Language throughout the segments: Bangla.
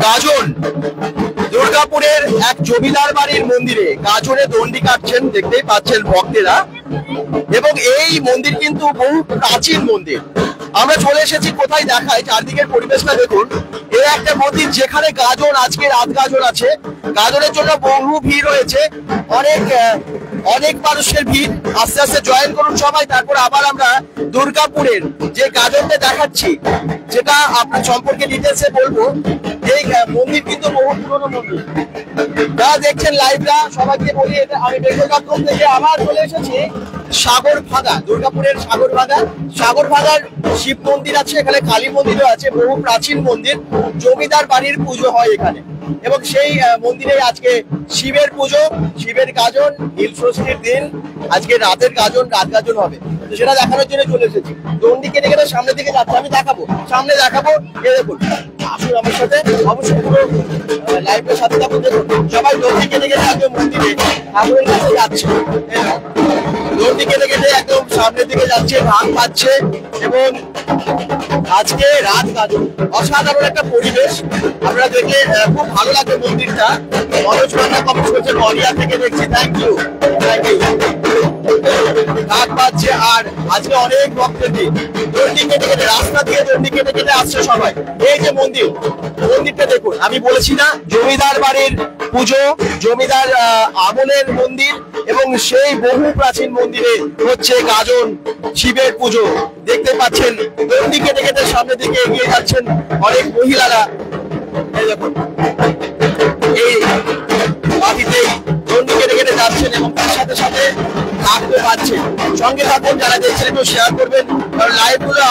গাজন দুর্গাপুরের এক জমিদার বাড়ির মন্দিরে গাজনে দণ্ডি কাটছেন, দেখতেই পাচ্ছেন ভক্তেরা। এবং এই মন্দির কিন্তু বহু প্রাচীন মন্দির। আমরা চলে এসেছি কোথায় দেখাই, চারদিকের পরিবেশটা দেখুন। এই একটা মন্দির যেখানে গাজন, আজকে রাত গাজন আছে। গাজনের জন্য বহু ভিড় হয়েছে, অনেক মানুষের ভিড়। আস্তে আস্তে জয়েন করুন সবাই। তারপর আবার আমরা দুর্গাপুরের যে গাজনটা দেখাচ্ছি, যেটা আপনার সম্পর্কে ডিটেলসে বলবো। এই মন্দির কিন্তু বহু পুরনো মন্দির। যারা দেখছেন লাইভটা সবাইকে বলি, আমি বেঙ্গল.com থেকে আবার চলে এসেছি সাগরভাগা, দুর্গাপুরের সাগরভাগার শিব মন্দির আছে, এখানে কালী মন্দিরও আছে, বহু প্রাচীন মন্দির। জমিদার বাড়ির পুজো হয় এখানে, এবং সেই মন্দিরে আজকে শিবের পুজো, শিবের গাজন, নীল ষষ্ঠীর দিন আজকে রাতের গাজন, রাত গাজন হবে। তো সেটা দেখানোর জন্য চলে এসেছি। দণ্ডি কেটে কেটে সামনের দিকে যাচ্ছে, আমি দেখাবো, সামনে দেখাবো। এ দেখুন, আসুন আমার সাথে, অবশ্যই পুরো লাইভের সাথে থাকুন। দেখুন সবাই দণ্ডি কেটে কেটে একদম মন্দিরে ঠাকুরের কাছে যাচ্ছে। দণ্ডি কেটে কেটে একদম সামনের দিকে যাচ্ছে, ভাগ পাচ্ছে। এবং আজকে রাত গাজন, অসাধারণ একটা পরিবেশ। আপনারা দেখলে খুব ভালো লাগে মন্দিরটা। মনোজ মান্না কমেন্ট করছে, গড়িয়া থেকে দেখছি, থ্যাংক ইউ। রাত পাচ্ছে, আর আজকে অনেক ভক্তের দিন। দণ্ডি কেটে কেটে, রাস্তা দিয়ে দণ্ডি কেটে কেটে আসছে সবাই। এই যে মন্দিরটা দেখুন, আমি বলেছি না জমিদার বাড়ির পুজো, জমিদার আমলের মন্দির, এবং সেই বহু প্রাচীন মন্দিরে হচ্ছে গাজন, শিবের পুজো। দেখতে পাচ্ছেন দণ্ডি কেটে কেটে সামনের দিকে এগিয়ে যাচ্ছেন অনেক মহিলারা। এই দেখুন, এই বাড়িতেই দণ্ডি কেটে কেটে যাচ্ছেন, এবং তার সাথে সাথে থাকতে পাচ্ছেন। সঙ্গে থাকুন, যারা দেখছেন একটু শেয়ার করবেন, কারণ লাইভ গুলো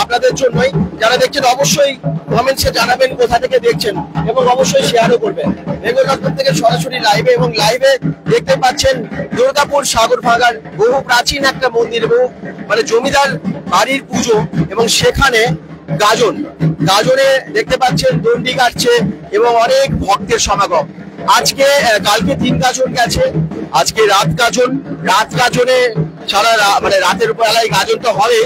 আপনাদের জন্যই। যারা দেখছেন অবশ্যই কমেন্টসে জানাবেন কোথা থেকে দেখছেন, এবং অবশ্যই শেয়ারও করবেন। বেঙ্গল.com থেকে সরাসরি লাইভে, এবং লাইভে দেখতে পাচ্ছেন দুর্গাপুর সাগরভাগার বহু প্রাচীন একটা মন্দির, বহু মানে জমিদার বাড়ির পুজো, এবং সেখানে গাজনে দেখতে পাচ্ছেন দণ্ডি কাটছে, এবং অনেক ভক্তের সমাগম। আজকে কালকে 3 গাজন গেছে, আজকে রাত গাজনে সারা মানে রাতের বেলায় গাজনটা হবে।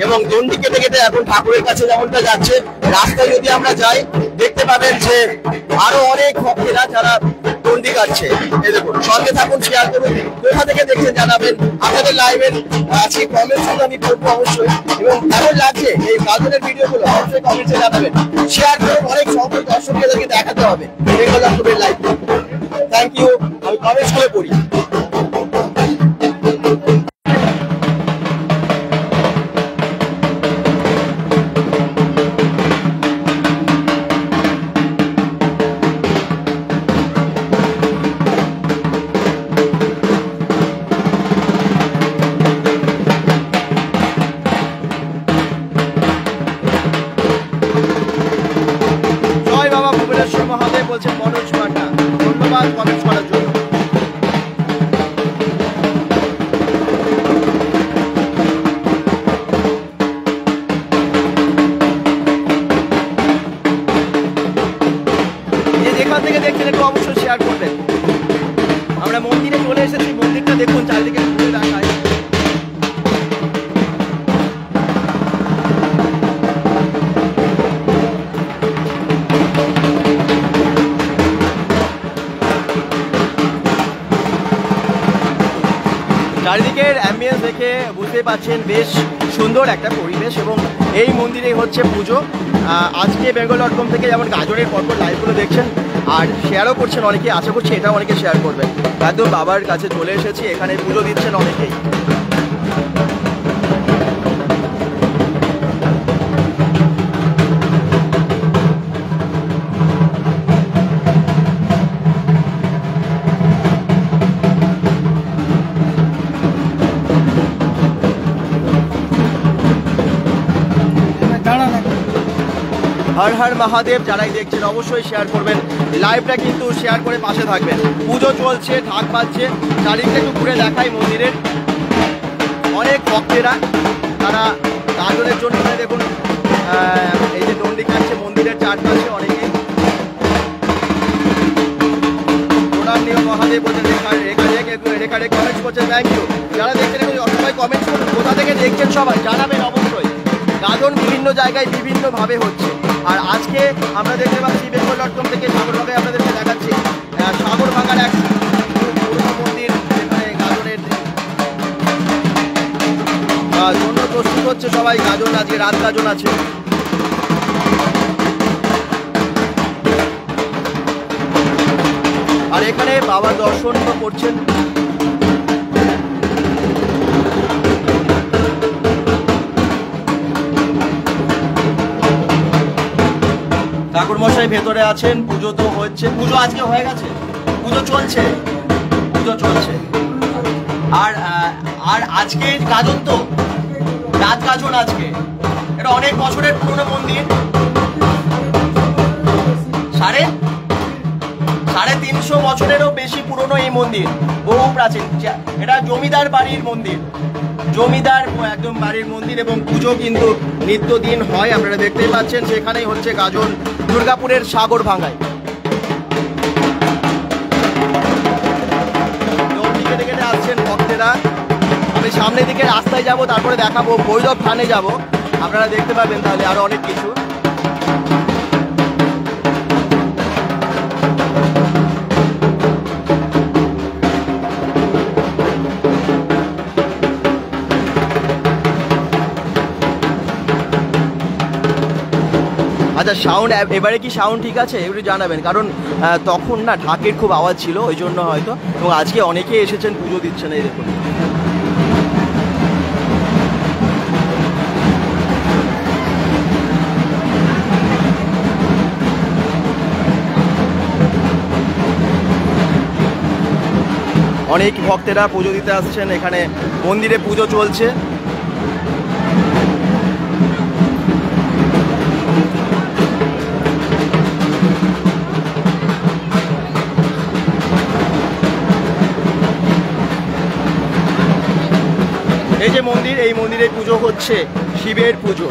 এবং দণ্ডি কেটে কেটে এখন ঠাকুরের কাছে যেমনটা যাচ্ছে, রাস্তায় যদি আমরা যাই দেখতে পাবেন যে আরো অনেক ভক্তেরা যারা দণ্ডি কাটছে। এই দেখুন, সঙ্গে থাকুন, শেয়ার করুন, কোথা থেকে দেখছেন জানাবেন। আপনাদের লাইভের আছে কমেন্টস আমি করবো অবশ্যই, এবং কেমন লাগছে এই গাজনের ভিডিওগুলো অবশ্যই কমেন্টসে জানাবেন। শেয়ার করুন, অনেক সংখ্যক দর্শকদেরকে দেখাতে হবে বেঙ্গল.com লাইভ। Thank you. আমি কমেন্টস করে পড়ি। মহাদেব বলছেন মনোজ মান্না, ধন্যবাদ কমেন্ট করার জন্য। যেখান থেকে দেখছেন একটু অবশ্যই শেয়ার করবেন। আমরা মন্দিরে চলে এসেছি, মন্দিরটা দেখুন, চারিদিকে ঘুরে দেখায়। চারিদিকের অ্যাম্বিয়েন্স দেখে বুঝতে পারছেন বেশ সুন্দর একটা পরিবেশ, এবং এই মন্দিরেই হচ্ছে পুজো। আজকে বেঙ্গল.com থেকে যেমন গাজনের পরপর লাইভগুলো দেখছেন আর শেয়ারও করছেন অনেকেই, আশা করছি এটাও অনেকে শেয়ার করবেন। একদম বাবার কাছে চলে এসেছি, এখানে পুজো দিচ্ছেন অনেকেই। হর হর মহাদেব। যারাই দেখছেন অবশ্যই শেয়ার করবেন, লাইভটা কিন্তু শেয়ার করে পাশে থাকবেন। পুজো চলছে, ঢাক বাজছে, চারিদিকে একটু ঘুরে দেখাই মন্দিরের। অনেক ভক্তেরা তারা গাজনের জন্য দেখুন এই যে দণ্ডি কাটছে মন্দিরের চারপাশে অনেকে। প্রণাম নিয়ম মহাদেব বলছেন, রেখা কমেন্টস করছেন, থ্যাংক ইউ। যারা দেখছেন সবাই কমেন্টস করুন, কোথা থেকে দেখছেন সবাই জানাবেন অবশ্যই। গাজন বিভিন্ন জায়গায় বিভিন্নভাবে হচ্ছে। আর আজকে আমরা দেখতে পাচ্ছি বেঙ্গল.com থেকে সাগরভাবে আপনাদেরকে দেখাচ্ছি সাগরভাঙার এক পুরনো মন্দির, যেখানে গাজনের জন্য প্রস্তুত হচ্ছে সবাই। গাজন আজকে রাত গাজন আছে। আর এখানে বাবার দর্শন করছেন। ঠাকুর মশাই ভেতরে আছেন, পুজো তো হচ্ছে, পুজো আজকে হয়ে গেছে, পুজো চলছে, পুজো চলছে। আর আর আজকে গাজন তো রাত গাজন আজকে। এটা অনেক বছরের পুরনো মন্দির, 350 বছরেরও বেশি পুরনো এই মন্দির, বহু প্রাচীন। এটা জমিদার বাড়ির মন্দির, জমিদার একদম বাড়ির মন্দির, এবং পুজো কিন্তু নিত্যদিন হয়। আপনারা দেখতেই পাচ্ছেন সেখানেই হচ্ছে গাজন, দুর্গাপুরের সাগরভাঙায়। দড়ি কেটে কেটে আসছেন ভক্তেরা। আমি সামনের দিকে রাস্তায় যাব, তারপরে দেখাবো ভৈরব থানে যাব, আপনারা দেখতে পাবেন তাহলে আরো অনেক কিছু। আচ্ছা, সাউন্ড এবারে কি সাউন্ড ঠিক আছে একটু জানাবেন, কারণ তখন না ঢাকের খুব আওয়াজ ছিল, ওই জন্য হয়তো। এবং আজকে অনেকেই এসেছেন, পুজো দিচ্ছেন। এই দেখুন, অনেক ভক্তেরা পুজো দিতে আসছেন। এখানে মন্দিরে পুজো চলছে। এই যে মন্দির, এই মন্দিরে পুজো হচ্ছে, শিবের পুজো।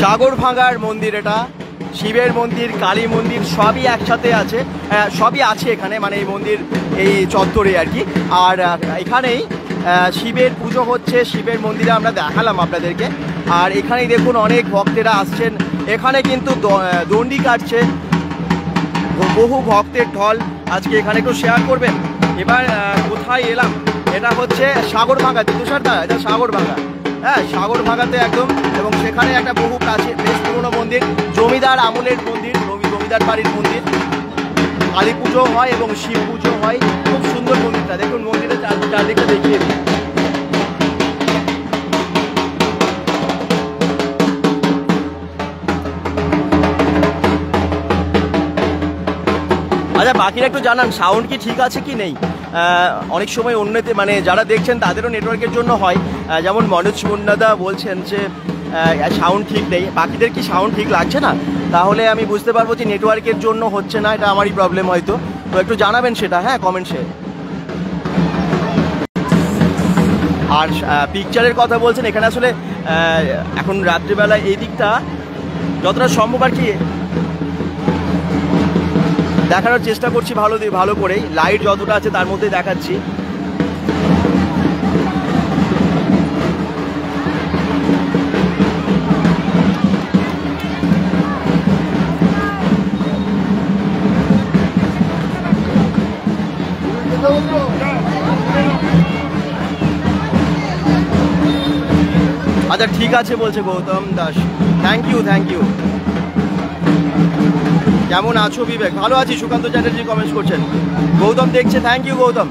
সাগরভাঙার মন্দির, এটা শিবের মন্দির, কালী মন্দির সবই একসাথে আছে, সবই আছে এখানে, মানে এই মন্দির এই চত্বরে আর কি। আর এখানেই শিবের পুজো হচ্ছে, শিবের মন্দিরে আমরা দেখালাম আপনাদেরকে। আর এখানেই দেখুন অনেক ভক্তেরা আসছেন। এখানে কিন্তু দণ্ডি কাটছে, বহু ভক্তের ঢল। আজকে এখানে একটু শেয়ার করবেন। এবার কোথায় এলাম, এটা হচ্ছে সাগরভাঙা, তুষারদা, এটা সাগরভাঙা। হ্যাঁ, সাগরভাঙাতে একদম। এবং সেখানে একটা বহু প্রাচীন, বেশ পুরোনো মন্দির, জমিদার আমলের মন্দির, জমিদার বাড়ির মন্দির। কালী পুজো হয় এবং শিব পুজো হয়। খুব সুন্দর মন্দিরটা দেখুন, মন্দিরের চারদিকটা দেখিয়ে দিই। আচ্ছা, বাকিরা একটু জানান সাউন্ড কি ঠিক আছে কি নেই। অনেক সময় অন্যতে মানে যারা দেখছেন তাদেরও নেটওয়ার্কের জন্য হয়, যেমন মনোজ মুন্নাদা বলছেন যে সাউন্ড ঠিক নেই। বাকিদের কি সাউন্ড ঠিক লাগছে না, তাহলে আমি বুঝতে পারবো যে নেটওয়ার্কের জন্য হচ্ছে না, এটা আমারই প্রবলেম হয়তো। তো একটু জানাবেন সেটা, হ্যাঁ, কমেন্টসে। আর পিকচারের কথা বলছেন, এখানে আসলে এখন রাত্রিবেলা এই দিকটা যতটা সম্ভব আর কি দেখানোর চেষ্টা করছি, ভালো করেই। লাইট যতটা আছে তার মধ্যে দেখাচ্ছি। আচ্ছা, ঠিক আছে বলছে গৌতম দাস। Thank you. কেমন আছো বিবেক? ভালো আছি। সুকান্ত চ্যাটার্জি কমেন্টস করছেন। গৌতম দেখছে, থ্যাংক ইউ গৌতম।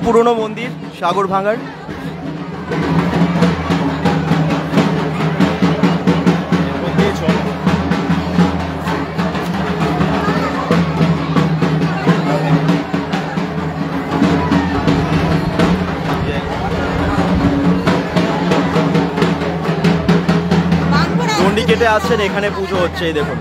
পুরনো মন্দির সাগর ভাঙার। দণ্ডি কেটে আসছেন, এখানে পুজো হচ্ছে, এই দেখুন।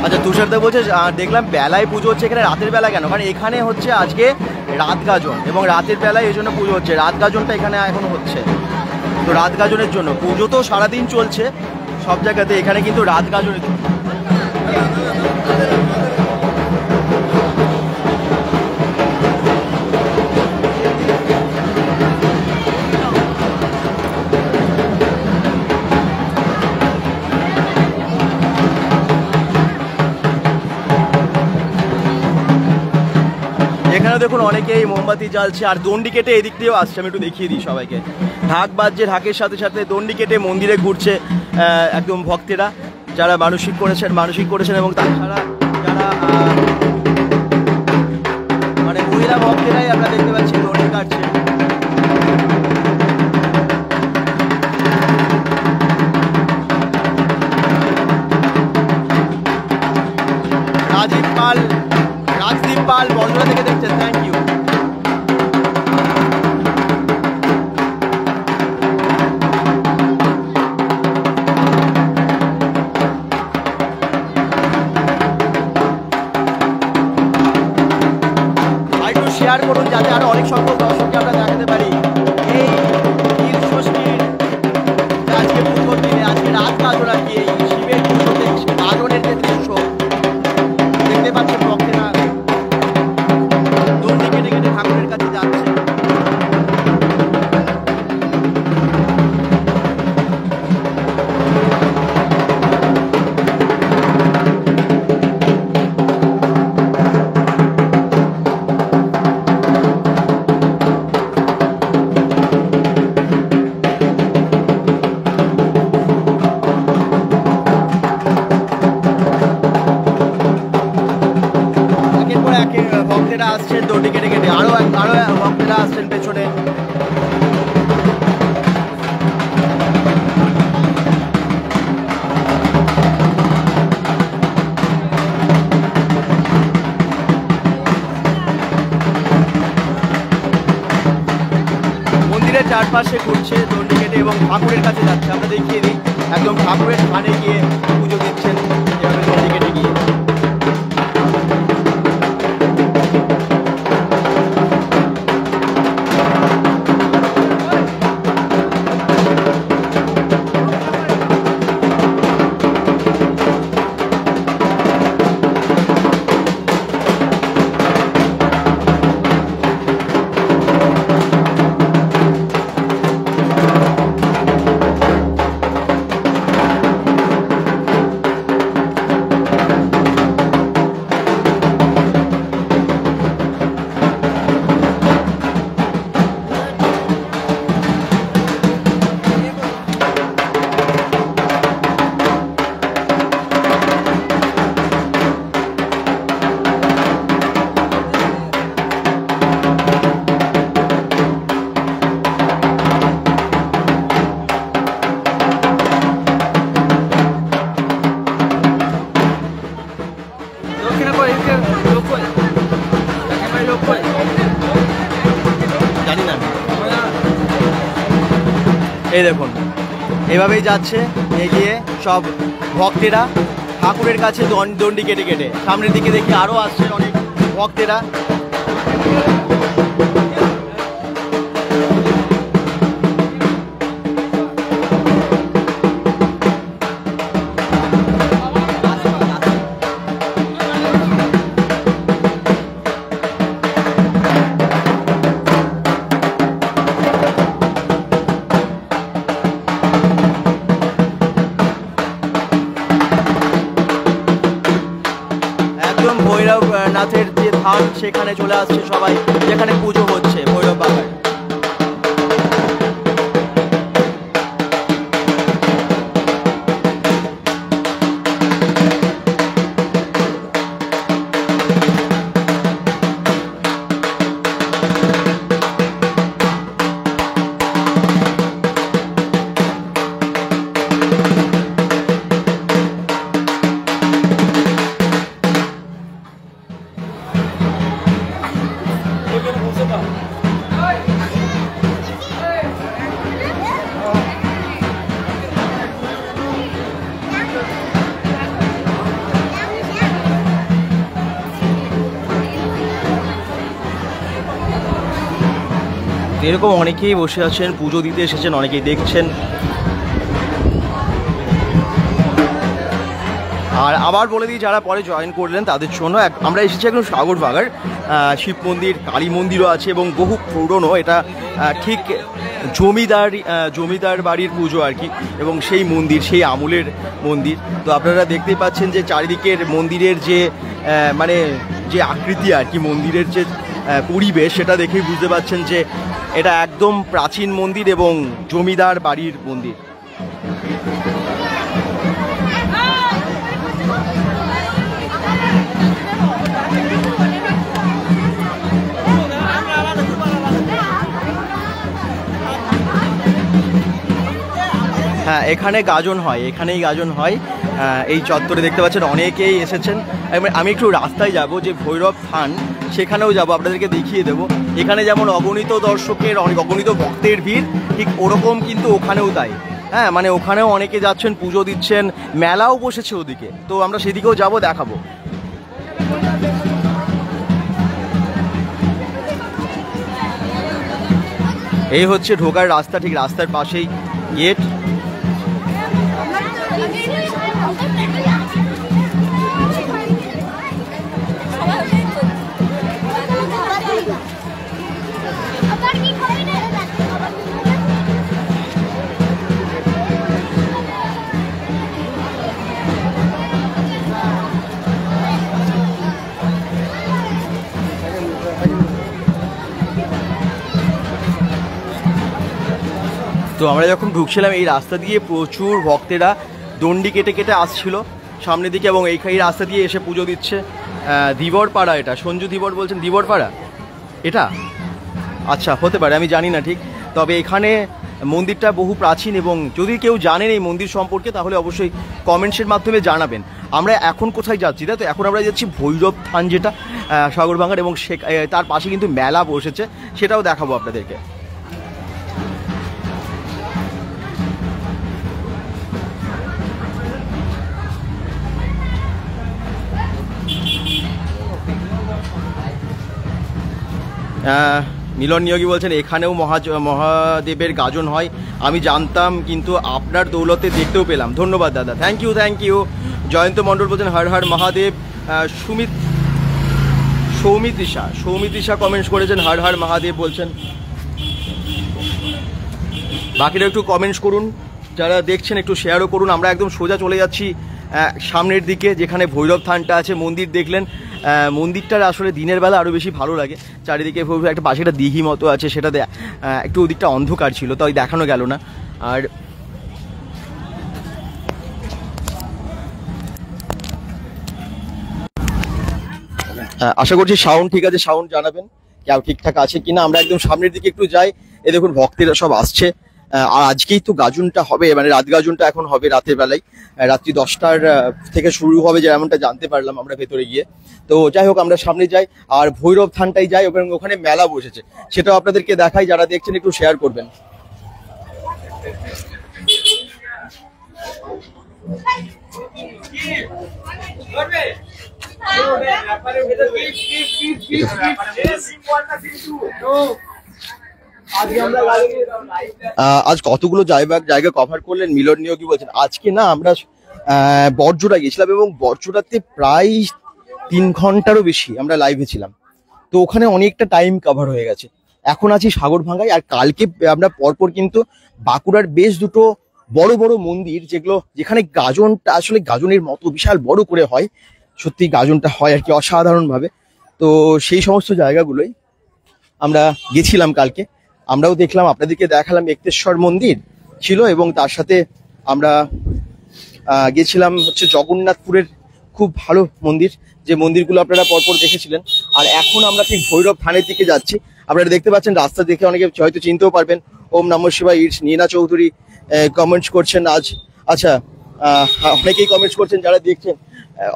আচ্ছা, তুষারদা বলছে দেখলাম বেলায় পুজো হচ্ছে, এখানে রাতের বেলা কেন? কারণ এখানে হচ্ছে আজকে রাত গাজন, এবং রাতের বেলায় এই জন্য পুজো হচ্ছে। রাত গাজনটা এখানে এখন হচ্ছে, তো রাত গাজনের জন্য পুজো তো সারাদিন চলছে সব জায়গাতে, এখানে কিন্তু রাত গাজনের জন্য। এখানে দেখুন অনেকেই মোমবাতি জ্বালছে, আর দণ্ডি কেটে এদিক দিয়েও আসছে। আমি একটু দেখিয়ে দিই সবাইকে। ঢাক বাজছে, ঢাকের সাথে সাথে দণ্ডি কেটে মন্দিরে ঘুরছে একদম ভক্তেরা, যারা মানসিক করেছেন এবং তাছাড়া যারা মানে মহিলা ভক্তেরাই আমরা দেখতে পাচ্ছি দণ্ডি কাটছে। রাজদীপ পাল বন্ধুরা থেকে দেখছেন, থ্যাংক ইউ। একটু শেয়ার করুন যাতে আরো অনেক সংখ্যক দর্শককে আমরা দেখাতে পারি। এই নীল ষষ্ঠীর আজকে পুজোর দিনে, আজকে রাত গাজন আর কি, এই শিবের পুজোতে গাজনের যে দৃশ্য দেখতে পাচ্ছেন, ভক্তেরা দণ্ডি কেটে কেটে ঠাকুরের কাছে যাচ্ছে। ভক্তেরা আসছেন দণ্ডি কেটে কেটে, আরো ভক্তেরা আসছেন পেছনে। মন্দিরের চারপাশে ঘুরছে দণ্ডি কেটে এবং ঠাকুরের কাছে যাচ্ছে। আমরা দেখিয়ে দিই, একদম ঠাকুরের স্থানে গিয়ে পুজো দিচ্ছেন এভাবে দণ্ডি কেটে গিয়ে। জানি না, এই দেখুন এভাবেই যাচ্ছে এগিয়ে সব ভক্তেরা ঠাকুরের কাছে দণ্ডি কেটে কেটে। সামনের দিকে দেখি আরো আসছেন অনেক ভক্তেরা। থান সেখানে চলে আসছে সবাই, যেখানে পুজো হচ্ছে ভৈরব বাবার। এরকম অনেকেই বসে আছেন, পুজো দিতে এসেছেন, অনেকেই দেখছেন। আর আবার বলে দিই, যারা পরে জয়েন করলেন তাদের জন্য আমরা এসেছি একদম সাগরবাগার শিব মন্দির, কালী মন্দিরও আছে এবং বহু পুরনো, এটা ঠিক জমিদার বাড়ির পুজো আর কি, এবং সেই মন্দির সেই আমলের মন্দির। তো আপনারা দেখতেই পাচ্ছেন যে চারিদিকের মন্দিরের যে মানে যে আকৃতি আর কি, মন্দিরের যে পরিবেশ, সেটা দেখেই বুঝতে পাচ্ছেন যে এটা একদম প্রাচীন মন্দির এবং জমিদার বাড়ির মন্দির। হ্যাঁ, এখানে গাজন হয়, এখানেই গাজন হয়। এই চত্বরে দেখতে পাচ্ছেন অনেকেই এসেছেন। আমি একটু রাস্তায় যাব, যে ভৈরব থান সেখানেও যাব, আপনাদেরকে দেখিয়ে দেবো। এখানে যেমন অগণিত দর্শকের, অগণিত ভক্তের ভিড়, ঠিক ওরকম কিন্তু ওখানেও তাই। হ্যাঁ, মানে ওখানেও অনেকে যাচ্ছেন, পুজো দিচ্ছেন, মেলাও বসেছে ওদিকে। তো আমরা সেদিকেও যাব, দেখাবো। এই হচ্ছে ঢোকার রাস্তা, ঠিক রাস্তার পাশেই গেট। তো আমরা যখন ঢুকছিলাম এই রাস্তা দিয়ে, প্রচুর ভক্তেরা দণ্ডি কেটে কেটে আসছিল সামনের দিকে, এবং এই রাস্তা দিয়ে এসে পুজো দিচ্ছে। ধীবরপাড়া, এটা সঞ্জু ধীবর বলছেন, ধীবরপাড়া এটা, আচ্ছা হতে পারে, আমি জানি না ঠিক। তবে এখানে মন্দিরটা বহু প্রাচীন, এবং যদি কেউ জানেন এই মন্দির সম্পর্কে তাহলে অবশ্যই কমেন্টসের মাধ্যমে জানাবেন। আমরা এখন কোথায় যাচ্ছি? তাই তো এখন আমরা যাচ্ছি ভৈরব থান, যেটা সাগরবাগার, এবং তার পাশে কিন্তু মেলা বসেছে, সেটাও দেখাবো আপনাদেরকে। মিলন নিয়োগী বলছেন এখানেও মহাদেবের গাজন হয়, আমি জানতাম কিন্তু আপনার দৌলতে দেখতেও পেলাম। ধন্যবাদ দাদা, থ্যাংক ইউ। জয়ন্ত মণ্ডল বলছেন হর হর মহাদেব। সৌমিত্রিষা কমেন্টস করেছেন হর হর মহাদেব বলছেন। বাকিরা একটু কমেন্টস করুন, যারা দেখছেন একটু শেয়ারও করুন। আমরা একদম সোজা চলে যাচ্ছি সামনের দিকে, যেখানে ভৈরব থানটা আছে। মন্দির দেখলেন, মন্দিরটার আসলে দিনের বেলা আরও বেশি ভালো লাগে। চারিদিকে একটা পাশে একটা দিঘি মতো আছে, সেটা একটু ওদিকটা অন্ধকার ছিল, তাই দেখানো গেল না। আর আশা করছি সাউন্ড ঠিক আছে, সাউন্ড জানাবেন কেউ ঠিকঠাক আছে কিনা। আমরা একদম সামনের দিকে একটু যাই। এ দেখুন ভক্তেরা সব আসছে, আর আজকেই তো গাজনটা হবে, মানে রাত গাজনটা এখন হবে রাতের বেলায়, রাত্রি 10টার থেকে শুরু হবে, যেমনটা জানতে পারলাম আমরা ভেতরে গিয়ে। তো যাই হোক, আমরা সামনে যাই আর ভৈরব থানটাই যাই, এবং ওখানে মেলা বসেছে, সেটাও আপনাদেরকে দেখাই। যারা দেখছেন একটু শেয়ার করবেন। আজ কতগুলো জায়গা কভার করলেন মিলন নিয়োগী বলছেন। আজকে না আমরা বড়জোড়া গেছিলাম, এবং বড়জোড়াতে প্রায় 3 ঘন্টারও বেশি আমরা লাইভে ছিলাম। তো ওখানে অনেকটা টাইম কভার হয়ে গেছে। এখন আছি সাগরভাঙ্গায়, আর কালকে আমরা পরপর কিন্তু বাঁকুড়ার বেশ দুটো বড় বড় মন্দির, যেখানে গাজনটা আসলে গাজনের মতো বিশাল বড় করে হয়। সত্যি গাজনটা হয় আর কি অসাধারণ ভাবে। তো সেই সমস্ত জায়গাগুলোই আমরা গেছিলাম কালকে। আমরাও দেখলাম, আপনাদেরকে দেখালাম মুক্তেশ্বর মন্দির ছিল, এবং তার সাথে আমরা গেছিলাম হচ্ছে জগন্নাথপুরের খুব ভালো মন্দির, যে মন্দিরগুলো আপনারা পরপর দেখেছিলেন। আর এখন আমরা ঠিক ভৈরব থানের দিকে যাচ্ছি। আপনারা দেখতে পাচ্ছেন, রাস্তা দেখে অনেকে হয়তো চিনতেও পারবেন। ওম নমঃ শিবায় ইটস নীনা চৌধুরী কমেন্টস করছেন আজ। আচ্ছা, অনেকেই কমেন্টস করছেন, যারা দেখছেন